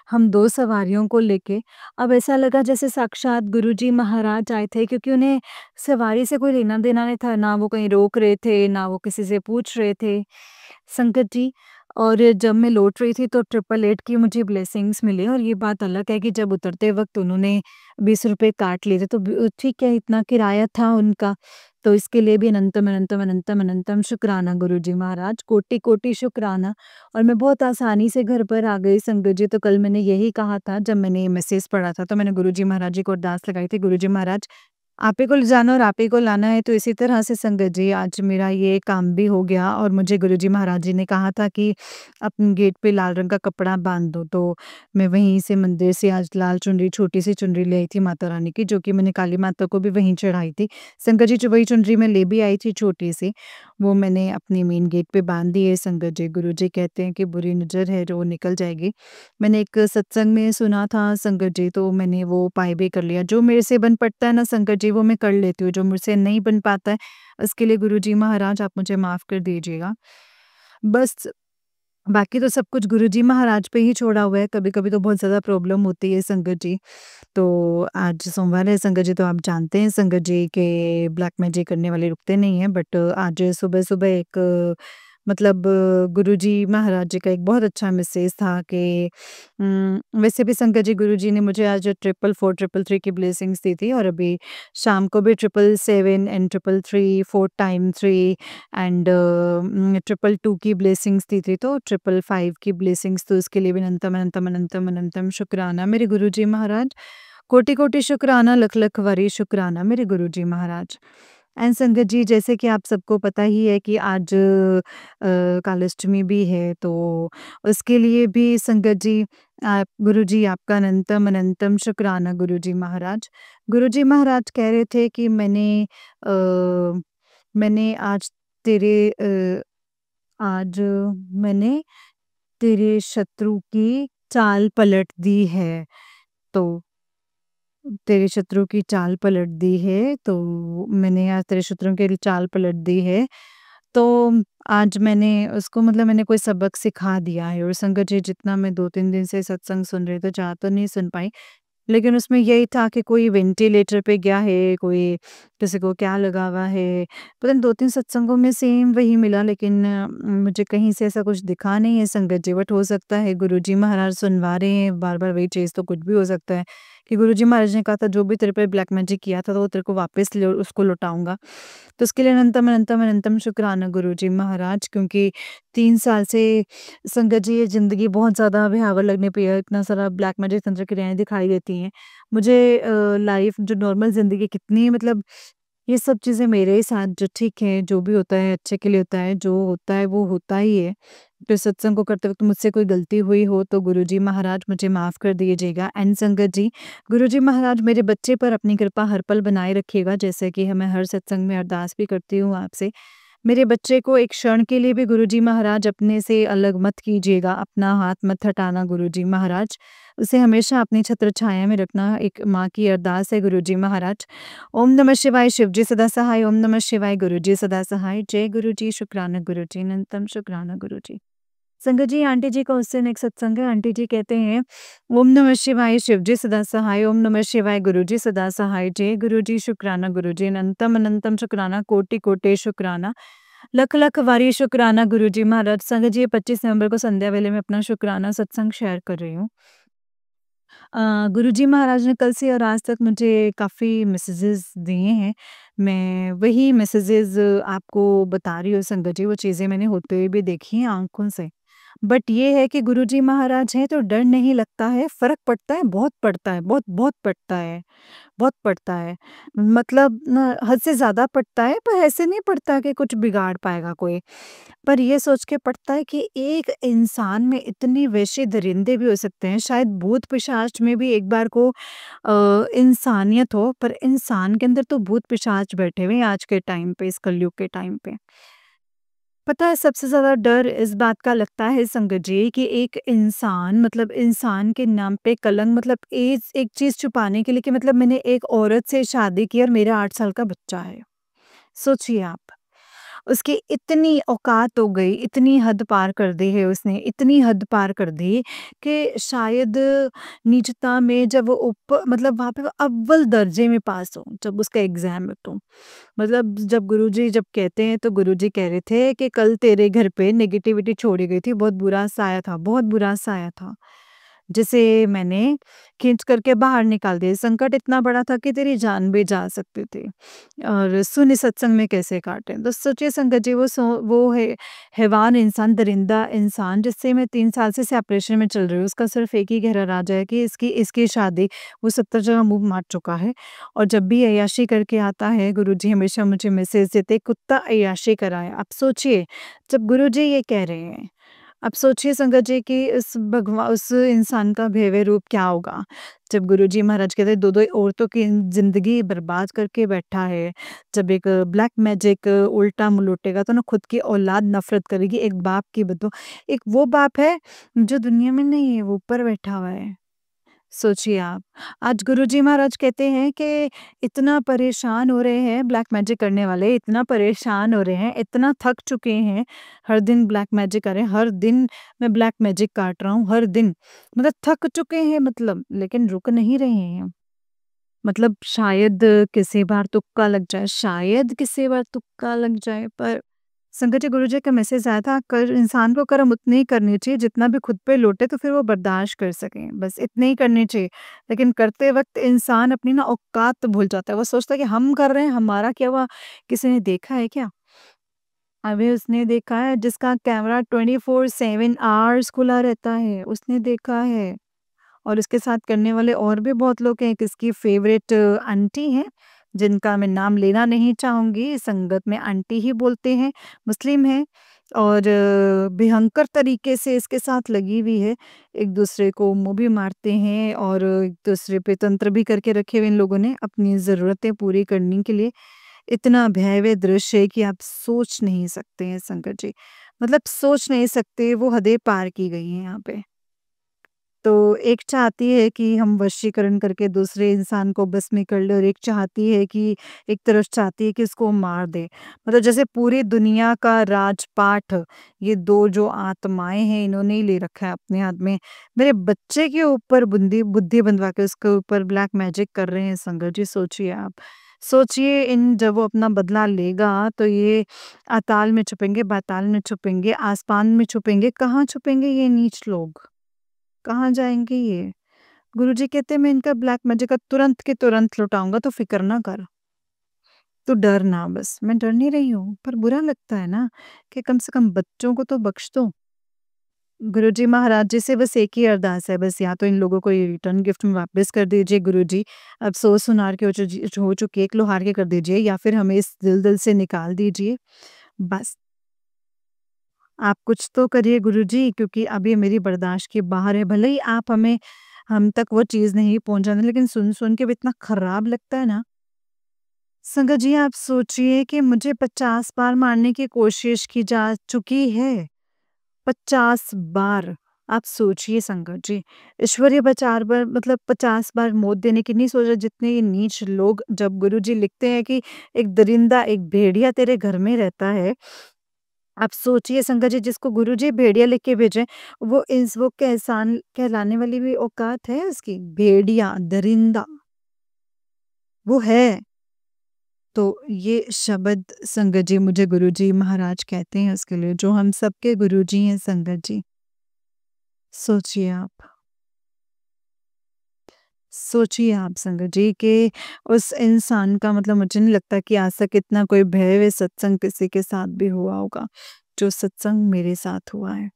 हम 2 सवारियों को लेके अब ऐसा लगा जैसे साक्षात गुरुजी महाराज आए थे क्योंकि उन्हें सवारी से कोई लेना-देना नहीं था, ना वो कहीं रोक रहे थे, ना वो किसी से पूछ रहे थे। संगत जी और जब मैं लौट रही थी तो 888 की मुझे ब्लेसिंग्स मिली और ये बात अलग है कि जब उतरते वक़्त उन्होंने ₹20 काट लिए थे तो ठीक है इतना किराया था उनका, तो इसके लिए भी अनंतम, अनंतम, अनंतम, अनंतम शुक्राना गुरुजी महाराज, कोटि-कोटि शुक्राना। और मैं बहुत आसानी से घर पर आ गई संगत जी, तो कल मैंने यही कहा था जब मैंने ये मैसेज पढ़ा था, तो मैंने गुरुजी महाराज जी को अरदास लगाई थी, गुरुजी महाराज आप ही को ले जाना और आप ही को लाना है, तो इसी तरह से संगत जी आज मेरा ये काम भी हो गया और मुझे गुरुजी महाराज जी ने कहा था कि अपने गेट पे लाल रंग का कपड़ा बाँध दो, तो मैं वहीं से मंदिर से आज लाल चुनरी छोटी-सी चुनरी ले आई थी माता रानी की, जो कि मैंने काली माता को भी वहीं चढ़ाई थी। संगत जी जो वही चुनरी मैं ले भी आई थी छोटी-सी, वो मैंने अपने मेन गेट पे बाँध दी है संगत जी। गुरुजी कहते हैं कि बुरी नज़र है जो वो निकल जाएगी। मैंने एक सत्संग में सुना था संगत जी, तो मैंने वो उपाय भी कर लिया। जो मेरे से बन पड़ता है ना संगत जी वो मैं कर लेती हूँ, जो मुझसे नहीं बन पाता है उसके लिए गुरुजी महाराज आप मुझे माफ़ कर दीजिएगा। बस बाकी तो सब कुछ गुरुजी महाराज पे ही छोड़ा हुआ है, कभी-कभी तो बहुत ज़्यादा प्रॉब्लम होती है संगत जी। तो आज सोमवार है संगत जी, तो आप जानते हैं संगत जी के ब्लैक मैजिक करने वाले रुकते नहीं हैं, बट आज सुबह-सुबह एक मतलब गुरुजी महाराज जी का एक बहुत अच्छा मैसेज था कि वैसे भी संगत जी गुरुजी ने मुझे आज 444, 333 की ब्लेसिंग्स दी थी और अभी शाम को भी 777 एंड 333, 4 टाइम 3 एंड 222 की ब्लेसिंग्स दी थी, तो 555 की ब्लेसिंग्स, तो इसके लिए भी अनंतम, अनंतम, अनंतम, अनंतम शुक्राना मेरे गुरुजी महाराज। कोटि-कोटि शुक्राना, लख-लख वारी शुक्राना मेरे गुरुजी महाराज। एंड संगत जी जैसे कि आप सबको पता ही है कि आज कालाष्टमी भी है, तो उसके लिए भी संगत जी आप गुरुजी आपका अनंतम, अनंतम शुक्राना गुरुजी महाराज। गुरुजी महाराज कह रहे थे कि मैंने आज मैंने तेरे शत्रु की चाल पलट दी है। तो तेरे शत्रु की चाल पलट दी है, तो मैंने आज तेरे शत्रुओं की चाल पलट दी है। तो आज मैंने उसको मतलब मैंने कोई सबक सिखा दिया है और संगत जी जितना मैं 2-3 दिन से सत्संग सुन रही तो ज़्यादा तो नहीं सुन पाई। लेकिन उसमें यही था कि कोई वेंटिलेटर पे गया है, कोई किसी को क्या लगा हुआ है। पता नहीं 2-3 सत्संगों में सेम वही मिला, लेकिन मुझे कहीं से ऐसा कुछ दिखा नहीं है संगत जी। बट हो सकता है गुरुजी महाराज सुनवा रहे हैं बार-बार वही चीज़, तो कुछ भी हो सकता है कि गुरुजी महाराज ने कहा था जो भी तेरे पे ब्लैक मैजिक किया था तो वो तेरे को वापस उसको लौटाऊँगा। तो उसके लिए अनंतम, अनंतम, अनंतम शुक्राना गुरुजी महाराज, क्योंकि 3 साल से संगत जी ये ज़िंदगी बहुत ज़्यादा भयावह लगने पे है, इतना सारा ब्लैक मैजिक तंत्र क्रियाएँ दिखाई देती हैं। मुझे लाइफ़ जो नॉर्मल ज़िंदगी कितनी मतलब ये सब चीज़ें मेरे ही साथ जो ठीक है, जो भी होता है अच्छे के लिए होता है, जो होता है वो होता ही है। तो सत्संग को करते वक़्त मुझसे कोई गलती हुई हो तो गुरुजी महाराज मुझे माफ़ कर दीजिएगा। एंड संगत जी, गुरुजी महाराज मेरे बच्चे पर अपनी कृपा हर पल बनाए रखिएगा, जैसे कि मैं हर सत्संग में अरदास भी करती हूँ आपसे। मेरे बच्चे को एक क्षण के लिए भी गुरुजी महाराज अपने से अलग मत कीजिएगा, अपना हाथ मत हटाना गुरुजी महाराज। उसे हमेशा अपनी छत्र छाया में रखना एक माँ की अरदास है गुरुजी महाराज। ओम नमः शिवाय, शिव जी सदा सहाय। ओम नमः शिवाय, गुरु जी सदा सहाय। जय गुरु जी, शुक्राना गुरु जी, अनंतम शुक्राना गुरु जी। संगत जी, आंटी जी का उस दिन एक सत्संग है, आंटी जी कहते हैं, ओम नमः शिवाय, शिव जी सदा सहाय। ओम नमः शिवाय, गुरु जी सदा सहाय। जय गुरु जी, शुक्राना गुरु जी, अनंतम अनंतम शुक्राना, कोटि कोटि शुक्राना, लख लख वारी शुक्राना गुरु जी महाराज। संगत जी, 25 नवंबर को संध्या वेले में अपना शुक्राना सत्संग शेयर कर रही हूँ। गुरुजी महाराज ने कल से और आज तक मुझे काफ़ी मैसेजेस दिए हैं। मैं वही मैसेजेस आपको बता रही हूँ संगत जी, वो चीज़ें मैंने होते हुए भी देखी हैं आँखों से। बट ये है कि गुरुजी महाराज हैं तो डर नहीं लगता है, फ़र्क पड़ता है, बहुत पड़ता है, बहुत-बहुत पड़ता है। बहुत पड़ता है। मतलब ना हद से ज़्यादा पड़ता है, पर ऐसे नहीं पड़ता कि कुछ बिगाड़ पाएगा कोई। पर ये सोच के पड़ता है कि एक इंसान में इतनी वैसे दरिंदे भी हो सकते हैं, शायद भूत-पिशाच में भी एक बार को इंसानियत हो, पर इंसान के अंदर तो भूत-पिशाच बैठे हुए हैं आज के टाइम पे, इस कलयुग के टाइम पे। पता है सबसे ज़्यादा डर इस बात का लगता है संगत जी कि एक इंसान मतलब इंसान के नाम पे कलंक मतलब एक चीज़ छुपाने के लिए कि मतलब मैंने एक औरत से शादी की और मेरा 8 साल का बच्चा है। सोचिए आप। उसकी इतनी औकात हो गई, इतनी हद पार कर दी है उसने, इतनी हद पार कर दी कि शायद निजता में जब वो मतलब वहाँ पे वो अव्वल दर्जे में पास हो, जब उसका एग्ज़ाम है तो। मतलब जब गुरुजी जब कहते हैं तो गुरुजी कह रहे थे कि कल तेरे घर पे नेगेटिविटी छोड़ी गई थी, बहुत बुरा साया था, बहुत बुरा साया था। जिसे मैंने खींच करके बाहर निकाल दिया। संकट इतना बड़ा था कि तेरी जान भी जा सकती थी। और सुनि सत्संग में कैसे काटें। तो सोचिए संगत जी वो है हैवान इंसान, दरिंदा इंसान जिससे मैं 3 साल से सेपरेशन में चल रही हूँ। उसका सिर्फ़ एक ही गहरा राज है कि इसकी इसकी शादी वो 70 जगह मुँह मार चुका है। और जब भी अय्याशी करके आता है गुरुजी हमेशा मुझे मैसेज देते कुत्ता अय्याशी कराए। आप सोचिए जब गुरुजी ये कह रहे हैं अब सोचिए संगत जी कि उस इंसान का भव्य रूप क्या होगा? जब गुरुजी महाराज कहते हैं 2-2 औरतों की ज़िंदगी बर्बाद करके बैठा है। जब एक ब्लैक मैजिक उल्टा मुँह लौटेगा तो ना खुद की औलाद नफ़रत करेगी एक बाप की बदौलत। एक वो बाप है जो दुनिया में नहीं है, वो ऊपर बैठा हुआ है। सोचिए आप। आज गुरुजी महाराज कहते हैं कि इतना परेशान हो रहे हैं ब्लैक मैजिक करने वाले, इतना परेशान हो रहे हैं, इतना थक चुके हैं, हर दिन ब्लैक मैजिक कर रहे हैं, हर दिन मैं ब्लैक मैजिक काट रहा हूँ, हर दिन। मतलब थक चुके हैं मतलब, लेकिन रुक नहीं रहे हैं। मतलब शायद किसी बार तुक्का लग जाए, शायद किसी बार तुक्का लग जाए पर संगत जी गुरुजी का मैसेज आया था कर इंसान को कर्म उतनी ही करनी चाहिए जितना भी खुद पे लौटे तो फिर वो बर्दाश्त कर सकें, बस इतने ही करनी चाहिए। लेकिन करते वक़्त इंसान अपनी ना औकात भूल जाता है, वो सोचता है कि हम कर रहे हैं, हमारा क्या हुआ? किसी ने देखा है क्या? अभी उसने देखा है जिसका कैमरा 24/7 आवर्स खुला रहता है, उसने देखा है। और इसके साथ करने वाले और भी बहुत लोग हैं। एक इसकी फ़ेवरेट आंटी हैं, जिनका मैं नाम लेना नहीं चाहूँगी, संगत में आंटी ही बोलते हैं, मुस्लिम हैं और भयंकर तरीके से इसके साथ लगी हुई है। एक-दूसरे को मुँह भी मारते हैं और एक-दूसरे पे तंत्र भी करके रखे हुए इन लोगों ने, अपनी ज़रूरतें पूरी करने के लिए। इतना भयावह दृश्य है कि आप सोच नहीं सकते हैं संकट जी। मतलब सोच नहीं सकते, वो हदें पार की गई हैं यहाँ पे। तो एक चाहती है कि हम वशीकरण करके दूसरे इंसान को बस में कर ले और एक चाहती है कि एक तरफ चाहती है कि उसको मार दे। मतलब जैसे पूरी दुनिया का राजपाट ये 2 जो आत्माएँ हैं इन्होंने ही ले रखा है अपने हाथ में। मेरे बच्चे के ऊपर बुंदी बुद्धि बँधवा के उसके ऊपर ब्लैक मैजिक कर रहे हैं संगत जी, सोचिए आप। सोचिए इन जब वो अपना बदला लेगा तो ये अताल में छुपेंगे, पाताल में छुपेंगे, आसमान में छुपेंगे, कहाँ छुपेंगे ये नीच लोग? कहाँ जाएँगे ये? गुरुजी कहते हैं मैं इनका ब्लैक मैजिक का तुरंत के तुरंत लुटाऊँगा तो फ़िक्र ना कर। तू डर ना बस। मैं डर नहीं रही हूँ, पर बुरा लगता है ना कि कम से कम बच्चों को तो बख्श दो। गुरुजी महाराज जी से बस एक ही अरदास है, बस या तो इन लोगों को ये रिटर्न गिफ्ट में वापस कर दीजिए गुरुजी, अफ़सोस सुनार के हो चुके एक लोहार के कर दीजिए या फिर हमें इस दलदल से निकाल दीजिए। बस, आप कुछ तो करिए गुरुजी क्योंकि अब ये मेरी बर्दाश्त के बाहर है। भले ही आप हमें हम तक वो चीज़ नहीं पहुँचाना लेकिन सुन-सुन के भी इतना खराब लगता है ना। संगत जी आप सोचिए कि मुझे 50 बार मारने की कोशिश की जा चुकी है। 50 बार। आप सोचिए संगत जी, ईश्वरीय बचार पर मतलब 50 बार मौत देने की नहीं सोचा जितने ये नीच लोग जब गुरुजी लिखते हैं कि एक दरिंदा, एक भेड़िया तेरे घर में रहता है। आप सोचिए संगत जी जिसको गुरुजी भेड़िया लिख के भेजे, वो क्या इंसान कहलाने वाली भी औकात है उसकी? भेड़िया, दरिंदा, वो है। तो ये शब्द संगत जी मुझे गुरुजी महाराज कहते हैं उसके लिए जो हम सबके गुरुजी हैं संगत जी। सोचिए आप, सोचिए आप संगत जी कि उस इंसान का मतलब मुझे नहीं लगता कि आज तक इतना कोई भय व सत्संग किसी के साथ भी हुआ होगा, जो सत्संग मेरे साथ हुआ है।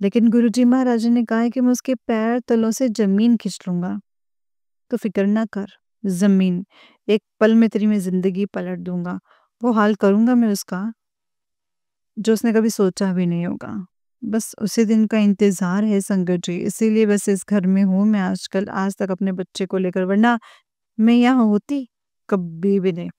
लेकिन गुरुजी महाराज ने कहा है कि मैं उसके पैर तलों से ज़मीन खींच लूँगा, तो फ़िक्र ना कर, ज़मीन, एक पल में तेरी मैं ज़िंदगी पलट दूँगा। वो हाल करूँगा मैं उसका, जो उसने कभी सोचा भी नहीं होगा। बस उसी दिन का इंतज़ार है संगत जी, इसीलिए बस इस घर में हूँ मैं आजकल, आज तक अपने बच्चे को लेकर, वरना मैं यहाँ होती कभी भी नहीं।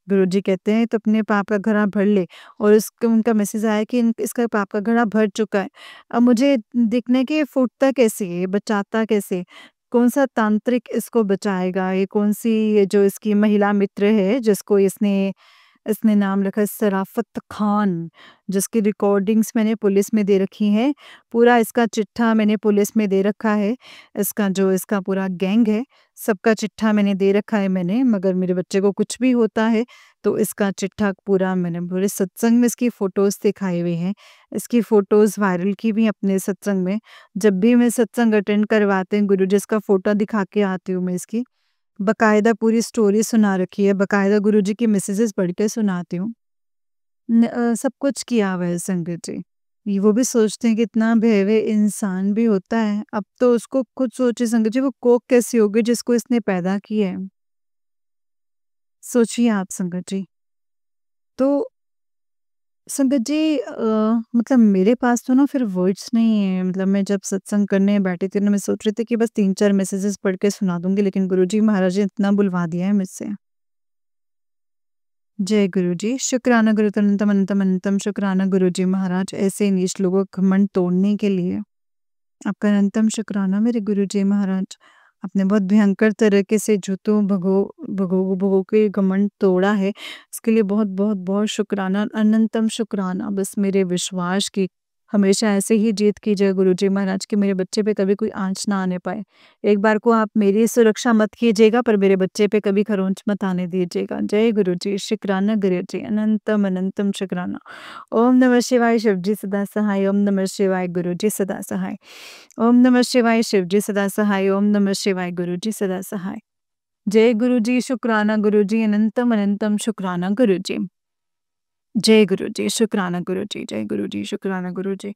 गुरुजी कहते हैं तो अपने पाप का घड़ा भर ले और उसका उनका मैसेज आया कि इसका पाप का घड़ा भर चुका है। अब मुझे दिखने कि ये फूटता कैसे है, ये बचाता कैसे? कौन-सा तांत्रिक इसको बचाएगा? ये कौन-सी ये जो इसकी महिला मित्र है जिसको इसने इसने नाम रखा है सराफ़त खान, जिसकी रिकॉर्डिंग्स मैंने पुलिस में दे रखी हैं। पूरा इसका चिट्ठा मैंने पुलिस में दे रखा है। इसका पूरा गैंग है, सबका चिट्ठा मैंने दे रखा है मैंने, मगर मेरे बच्चे को कुछ भी होता है, तो इसका चिट्ठा पूरा मैंने पूरे सत्संग में इसकी फ़ोटोज़ दिखाए हुए हैं। इसकी फ़ोटोज़ वायरल की भी अपने सत्संग में। जब भी मैं सत्संग अटेंड करवाते हैं, गुरुजी इसका फ़ोटो दिखा के आती हूँ मैं इसकी। बाकायदा पूरी स्टोरी सुना रखी है, बाकायदा गुरुजी की मैसेजेस पढ़ के सुनाती हूँ। सब कुछ किया हुआ है संगत जी। वो भी सोचते हैं कि इतना भय इंसान भी होता है। अब तो उसको खुद सोचिए संगत जी वो कोक कैसी होगी जिसको इसने पैदा किया है। सोचिए आप संगत जी। तो संगत जी मतलब मेरे पास तो ना फिर वर्ड्स नहीं है। मतलब मैं जब सत्संग करने बैठी थी ना मैं सोच रही थी कि बस 3-4 मैसेजेस पढ़ के सुना दूँगी लेकिन गुरुजी महाराज ने इतना बुलवा दिया है मुझसे। जय गुरु जी, शुक्राना गुरु अनंतम अनंतम अनंतम शुक्राना गुरु जी महाराज ऐसे नीच लोगों का घमंड तोड़ने के लिए आपका अनंतम शुक्राना मेरे गुरु जी महाराज। आपने बहुत भयंकर तरीके से जो तो भगो के घमंड तोड़ा है इसके लिए बहुत बहुत बहुत शुक्राना अनंतम शुक्राना। बस मेरे विश्वास की हमेशा ऐसे ही जीत कीजिए गुरु जी महाराज कि मेरे बच्चे पे कभी कोई आँच ना आने पाए। एक बार को आप मेरी सुरक्षा मत कीजिएगा पर मेरे बच्चे पे कभी खरोंच मत आने दीजिएगा। जय गुरु जी, शुक्राना गुरु जी, अनंतम अनंतम शुक्राना। ओम नमः शिवाय शिव जी सदा सहाय, ओम नमः शिवाय गुरु जी सदा सहाय। ओम नमः शिवाय शिव जी सदा सहाय, ओम नमः शिवाय गुरु जी सदा सहाय। जय गुरु जी, शुक्राना गुरु जी, अनंतम अनंतम शुक्राना गुरु जी। जय गुरु जी, शुक्राना गुरु जी, जय गुरु जी, शुक्राना गुरु जी।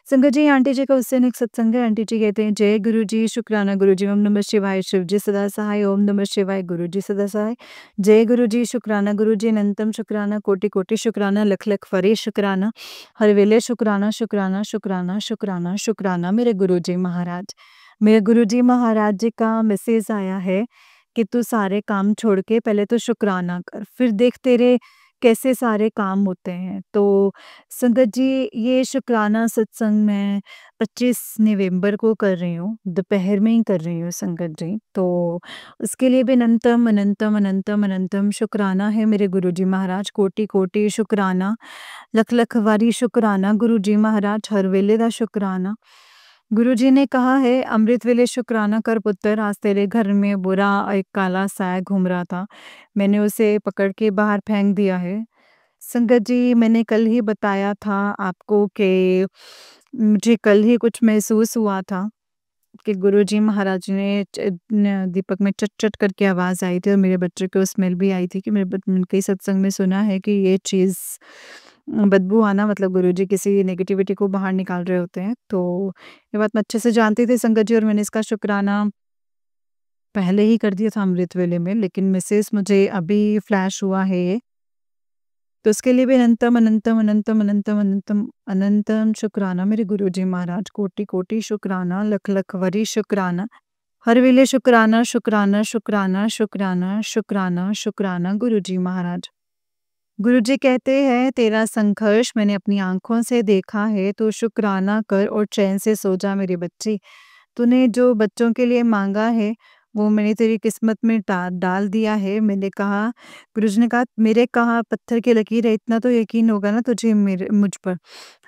संगत जी आंटी जी का उससे नेक सत्संग है। आंटी जी कहते हैं जय गुरु जी, शुक्राना गुरु जी, ओम नमः शिवाय शिव जी सदा सहाय, ओम नमः शिवाय गुरु जी सदा सहाय। जय गुरु जी, शुक्राना गुरु जी, अनंतम शुक्राना, कोटि कोटि शुक्राना, लख लख फरे शुक्राना, हर वेले शुक्राना शुक्राना शुक्राना शुक्राना शुक्राना मेरे गुरु जी महाराज। मेरे गुरु जी महाराज जी का मैसेज आया है कि तू सारे काम छोड़ के पहले तो शुक्राना कर, फिर देख तेरे कैसे सारे काम होते हैं। तो संगत जी, ये शुक्राना सत्संग मैं 25 नवंबर को कर रही हूँ, दोपहर में ही कर रही हूँ संगत जी। तो उसके लिए भी अनंतम, अनंतम, अनंतम, अनंतम शुक्राना है मेरे गुरुजी महाराज, कोटि-कोटि शुक्राना, लख-लख वारी शुक्राना गुरुजी महाराज, हर वेले दा शुक्राना। गुरुजी ने कहा है, अमृत वेले शुक्राना कर पुत्र, आज तेरे घर में बुरा एक काला साया घूम रहा था। मैंने उसे पकड़ के बाहर फेंक दिया है। संगत जी, मैंने कल ही बताया था आपको कि मुझे कल ही कुछ महसूस हुआ था कि गुरुजी महाराज ने दीपक में चट चट करके आवाज़ आई थी और मेरे बच्चे को स्मेल भी आई थी कि मेरे कई सत्संग में सुना है कि ये चीज़ बदबू आना मतलब गुरुजी किसी नेगेटिविटी को बाहर निकाल रहे होते हैं। तो ये बात मैं अच्छे से जानती थी संगत जी, और मैंने इसका शुक्राना पहले ही कर दिया था अमृत वेले में, लेकिन मिसेस मुझे अभी फ्लैश हुआ है ये। तो उसके लिए भी अनंतम, अनंतम, अनंतम, अनंतम, अनंतम, अनंतम शुक्राना मेरे गुरुजी महाराज, कोटि-कोटि शुक्राना, लख-लख वरी शुक्राना, हर वेले शुक्राना, शुक्राना, शुक्राना, शुक्राना, शुक्राना, शुक्राना गुरुजी महाराज। गुरुजी कहते हैं, तेरा संघर्ष मैंने अपनी आँखों से देखा है, तो शुक्राना कर और चैन से सो जा मेरी बच्ची। तूने जो बच्चों के लिए माँगा है, वो मैंने तेरी किस्मत में डाल दिया है। मैंने कहा, गुरुजी ने कहा, मेरे कहा पत्थर की लकीर है, इतना तो यकीन होगा ना तुझे मेरे मुझ पर।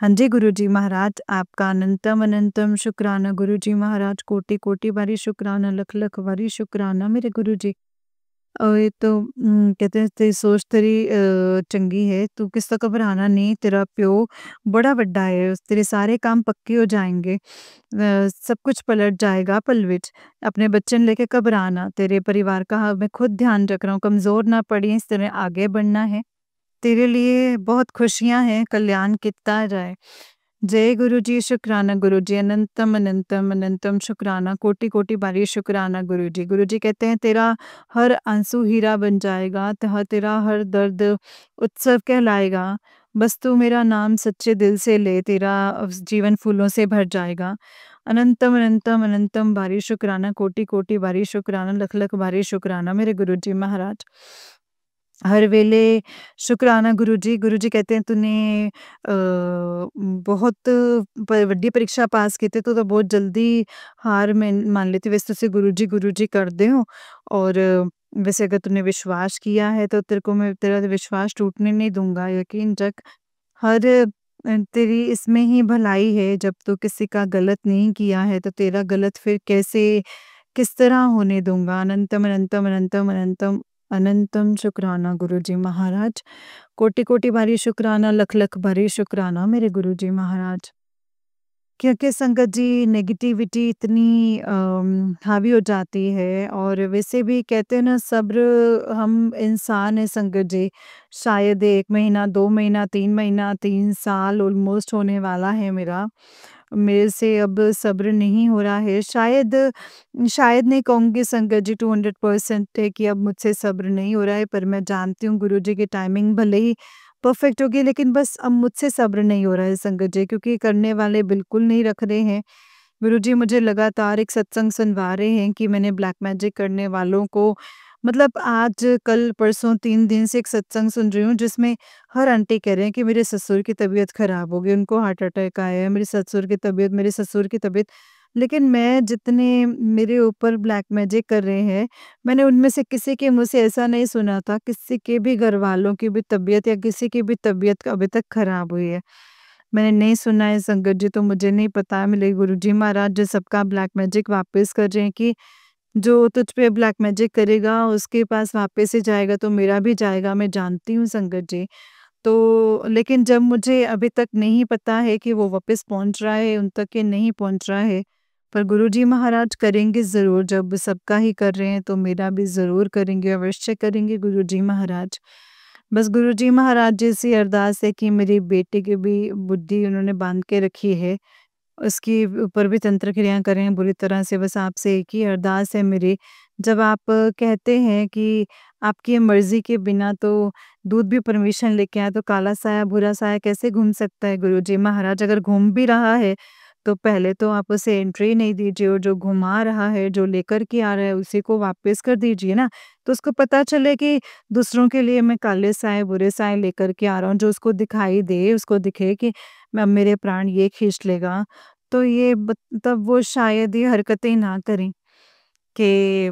हाँ जी गुरुजी महाराज, आपका अनंतम अनंतम शुक्राना गुरुजी महाराज, कोटि-कोटि बारी शुक्राना, लख-लख बारी शुक्राना मेरे गुरुजी। ये तो कहते हैं तेरी सोच तेरी चंगी है, तू किस तो घबराना नहीं, तेरा प्यो बड़ा वड्डा है, तेरे सारे काम पक्के हो जाएँगे। सब कुछ पलट जाएगा पल विच। अपने बच्चे ने लेके घबराना, तेरे परिवार का मैं खुद ध्यान रख रहा हूँ, कमज़ोर ना पड़ी इस तरह आगे बढ़ना है। तेरे लिए बहुत खुशियाँ हैं, कल्याण कित्ता जाए। जय गुरुजी, शुक्राना गुरुजी, अनंतम, अनंतम, अनंतम शुक्राना, कोटि-कोटि बारी शुक्राना गुरुजी। गुरुजी कहते हैं, तेरा हर आंसू हीरा बन जाएगा, तेरा हर दर्द उत्सव कहलाएगा। बस तू मेरा नाम सच्चे दिल से ले, तेरा जीवन फूलों से भर जाएगा। अनंतम, अनंतम, अनंतम बारी शुक्राना, कोटि-कोटि बारी शुक्राना, लख-लख बारी शुक्राना मेरे गुरुजी महाराज। हर वेले शुक्राना गुरुजी। गुरुजी कहते हैं, तूने बहुत वड्डी परीक्षा पास की थी, तू तो बहुत जल्दी हार मान लेती। वैसे तुझसे गुरुजी गुरुजी करदे हो, और वैसे अगर तूने विश्वास किया है तो तेरे को मैं तेरा विश्वास टूटने नहीं दूँगा, यकीन रख। हर तेरी इसमें ही भलाई है, जब तू किसी का गलत नहीं किया है तो तेरा गलत फिर कैसे किस तरह होने दूँगा। अनंतम, अनंतम, अनंतम, अनंतम, अनंतम शुक्राना गुरुजी महाराज। कोटि-कोटि बारी शुक्राना, लख-लख बारी शुक्राना मेरे गुरुजी महाराज। क्योंकि संगत जी, नेगेटिविटी इतनी हावी हो जाती है, और वैसे भी कहते हैं ना, सब्र, हम इंसान हैं संगत जी। शायद 1 महीना, 2 महीना, 3 महीना, 3 साल ऑलमोस्ट होने वाला है मेरा। मेरे से अब सब्र नहीं हो रहा है। शायद नहीं कहूँगी संगत जी 200% है कि अब मुझसे सब्र नहीं हो रहा है, पर मैं जानती हूँ गुरुजी की टाइमिंग भले ही परफेक्ट होगी, लेकिन बस अब मुझसे सब्र नहीं हो रहा है संगत जी, क्योंकि करने वाले बिल्कुल नहीं रख रहे हैं। गुरुजी मुझे लगातार एक सत्संग सुनवा रहे हैं कि मैंने ब्लैक मैजिक करने वालों को, मतलब आज कल परसों 3 दिन से एक सत्संग सुन रही हूँ, जिसमें हर आंटी कह रहे हैं कि मेरे ससुर की तबीयत खराब हो गई, उनको हार्ट अटैक आया है, मेरे ससुर की तबीयत। लेकिन मैं जितने मेरे ऊपर ब्लैक मैजिक कर रहे हैं, मैंने उनमें से किसी के मुँह से ऐसा नहीं सुना था, किसी के भी घरवालों की भी तबीयत या किसी की भी तबीयत अभी तक खराब हुई है। मैंने नहीं सुना है संगत जी, तो मुझे नहीं पता है। मेरे गुरुजी महाराज जो सबका ब्लैक मैजिक वापस कर रहे हैं कि जो तुझ पे ब्लैक मैजिक करेगा उसके पास वापस ही जाएगा, तो मेरा भी जाएगा, मैं जानती हूँ संगत जी। तो लेकिन जब मुझे अभी तक नहीं पता है कि वो वापस पहुँच रहा है उन तक, कि नहीं पहुँच रहा है, पर गुरुजी महाराज करेंगे ज़रूर। जब सबका ही कर रहे हैं तो मेरा भी ज़रूर करेंगे, अवश्य करेंगे गुरुजी महाराज। बस गुरुजी महाराज जैसी अरदास है कि मेरी बेटी की भी बुद्धि उन्होंने बाँध के रखी है, उसके ऊपर भी तंत्र क्रियाएँ करें बुरी तरह से, बस आपसे एक ही अरदास है मेरी। जब आप कहते हैं कि आपकी मर्ज़ी के बिना तो दूध भी परमिशन लेके आए, तो काला साया, बुरा साया कैसे घूम सकता है गुरुजी महाराज? अगर घूम भी रहा है, तो पहले तो आप उसे एंट्री नहीं दीजिए और जो घुमा रहा है, जो लेकर के आ रहा है उसी को वापस कर दीजिए ना। तो उसको पता चले कि दूसरों के लिए मैं काले साए, बुरे साए लेकर के आ रहा हूँ, जो उसको दिखाई दे, उसको दिखे कि मैं अब मेरे प्राण ये खींच लेगा, तो ये तब वो शायद ये हरकतें ना करें कि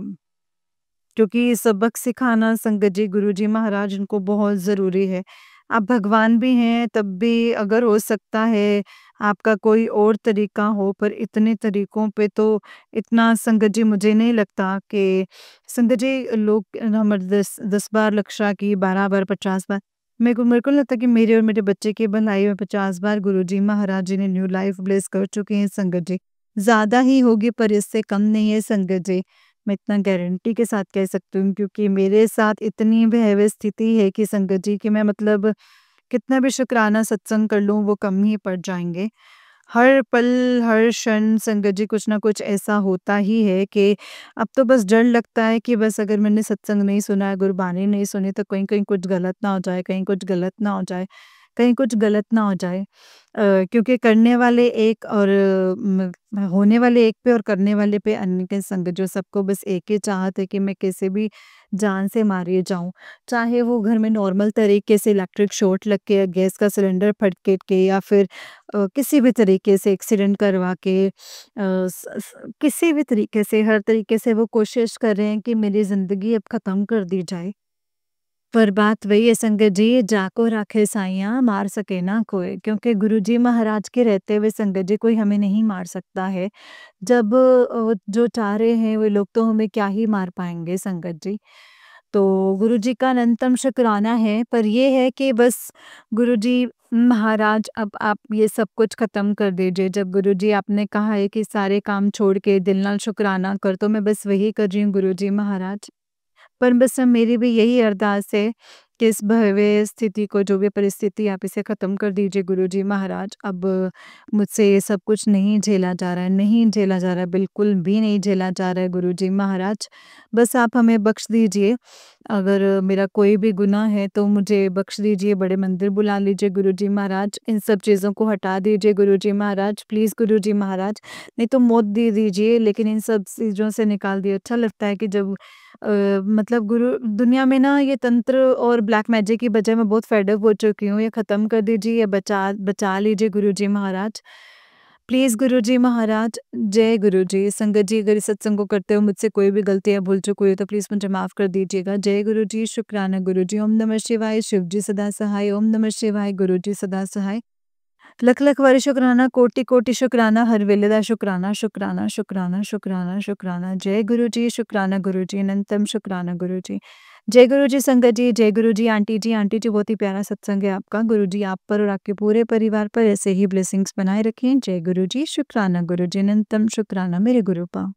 क्योंकि सबक सिखाना संगत जी, गुरुजी महाराज इनको बहुत ज़रूरी है। आप भगवान भी हैं, तब भी अगर हो सकता है आपका कोई और तरीका हो, पर इतने तरीकों पे तो इतना संगत जी मुझे नहीं लगता कि संगत जी लोग हमारे 10 बार लक्षा की, 12 बार, 50 बार मेरे को नहीं लगता कि मेरे और मेरे बच्चे की भलाई में 50 बार गुरुजी महाराज जी ने न्यू लाइफ ब्लेस कर चुके हैं संगत जी। ज़्यादा ही होगी पर इससे कम नहीं है संगत जी। मैं इतना गारंटी के साथ कह सकती हूँ क्योंकि मेरे साथ इतनी भयावह स्थिति है कि संगत जी कि मैं मतलब कितना भी शुक्राना सत्संग कर लूँ वो कम ही पड़ जाएँगे। हर पल, हर क्षण संगत जी कुछ न कुछ ऐसा होता ही है कि अब तो बस डर लगता है कि बस अगर मैंने सत्संग नहीं सुना है, गुरबानी नहीं सुनी तो कहीं-कहीं कुछ गलत ना हो जाए, कहीं कुछ गलत ना हो जाए, कहीं कुछ गलत ना हो जाए। क्योंकि करने वाले एक और होने वाले एक पे और करने वाले पे अन्य के संग जो सबको बस एक ही चाहत है कि मैं कैसे भी जान से मारे जाऊं, चाहे वो घर में नॉर्मल तरीके से इलेक्ट्रिक शॉर्ट लग के या गैस का सिलेंडर फट के या फिर किसी भी तरीके से एक्सीडेंट करवा के किसी भी तरीके से हर तरीके से वो कोशिश कर रहे हैं कि मेरी ज़िंदगी अब ख़त्म कर दी जाए। पर बात वही है संगत जी, जाको राखे साइयाँ मार सके ना कोई, क्योंकि गुरुजी महाराज के रहते हुए संगत जी कोई हमें नहीं मार सकता है। जब जो चाह रहे हैं वो लोग तो हमें क्या ही मार पाएँगे संगत जी। तो गुरुजी का अनंतम शुक्राना है, पर ये है कि बस गुरुजी महाराज अब आप ये सब कुछ ख़त्म कर दीजिए। जब गुरुजी आपने कहा है कि सारे काम छोड़ के दिल नाल शुकराना कर, तो मैं बस वही कर रही हूँ गुरुजी महाराज। पर बस अब मेरी भी यही अरदास है कि इस भयावह स्थिति को जो भी परिस्थिति आप इसे ख़त्म कर दीजिए गुरुजी महाराज। अब मुझसे ये सब कुछ नहीं झेला जा रहा है, नहीं झेला जा रहा है, बिल्कुल भी नहीं झेला जा रहा है गुरुजी महाराज। बस आप हमें बख्श दीजिए, अगर मेरा कोई भी गुनाह है तो मुझे बख्श दीजिए, बड़े मंदिर बुला लीजिए गुरुजी महाराज, इन सब चीज़ों को हटा दीजिए गुरुजी महाराज, प्लीज़ गुरुजी महाराज। नहीं तो मौत दे दीजिए लेकिन इन सब चीज़ों से निकाल दिए। अच्छा लगता है कि जब मतलब गुरु दुनिया में ना ये तंत्र और ब्लैक मैजिक की बजाय मैं बहुत फेड अप हो चुकी हूँ। ये ख़त्म कर दीजिए, ये बचा बचा लीजिए गुरुजी महाराज। प्लीज़ गुरुजी महाराज, जय गुरुजी। संगत जी अगर इस सत्संग को करते हो मुझसे कोई भी गलती या भूल चूक हुई हो तो प्लीज़ मुझे माफ़ कर दीजिएगा। जय गुरुजी, शुक्राना गुरुजी। ओम नमः शिवाय, शिव जी सदा सहाय। ओम नमः शिवाय, गुरुजी सदा सहाय। लख लख वारी शुकराना, कोटि कोटि शुकराना, हर वेले दा शुकराना, शुकराना, शुकराना, शुकराना, शुकराना। जय गुरु जी, शुकराना गुरु जी, अनंतम शुकराना गुरु जी। जय गुरु जी संगत जी, जय गुरु जी आंटी जी। आंटी जी बहुत ही प्यारा सत्संग है आपका। गुरु जी आप पर और आपके पूरे परिवार पर ऐसे ही ब्लेसिंग्स बनाए रखें। जय गुरु जी, शुकराना गुरु जी, अनंतम शुकराना मेरे गुरु पा।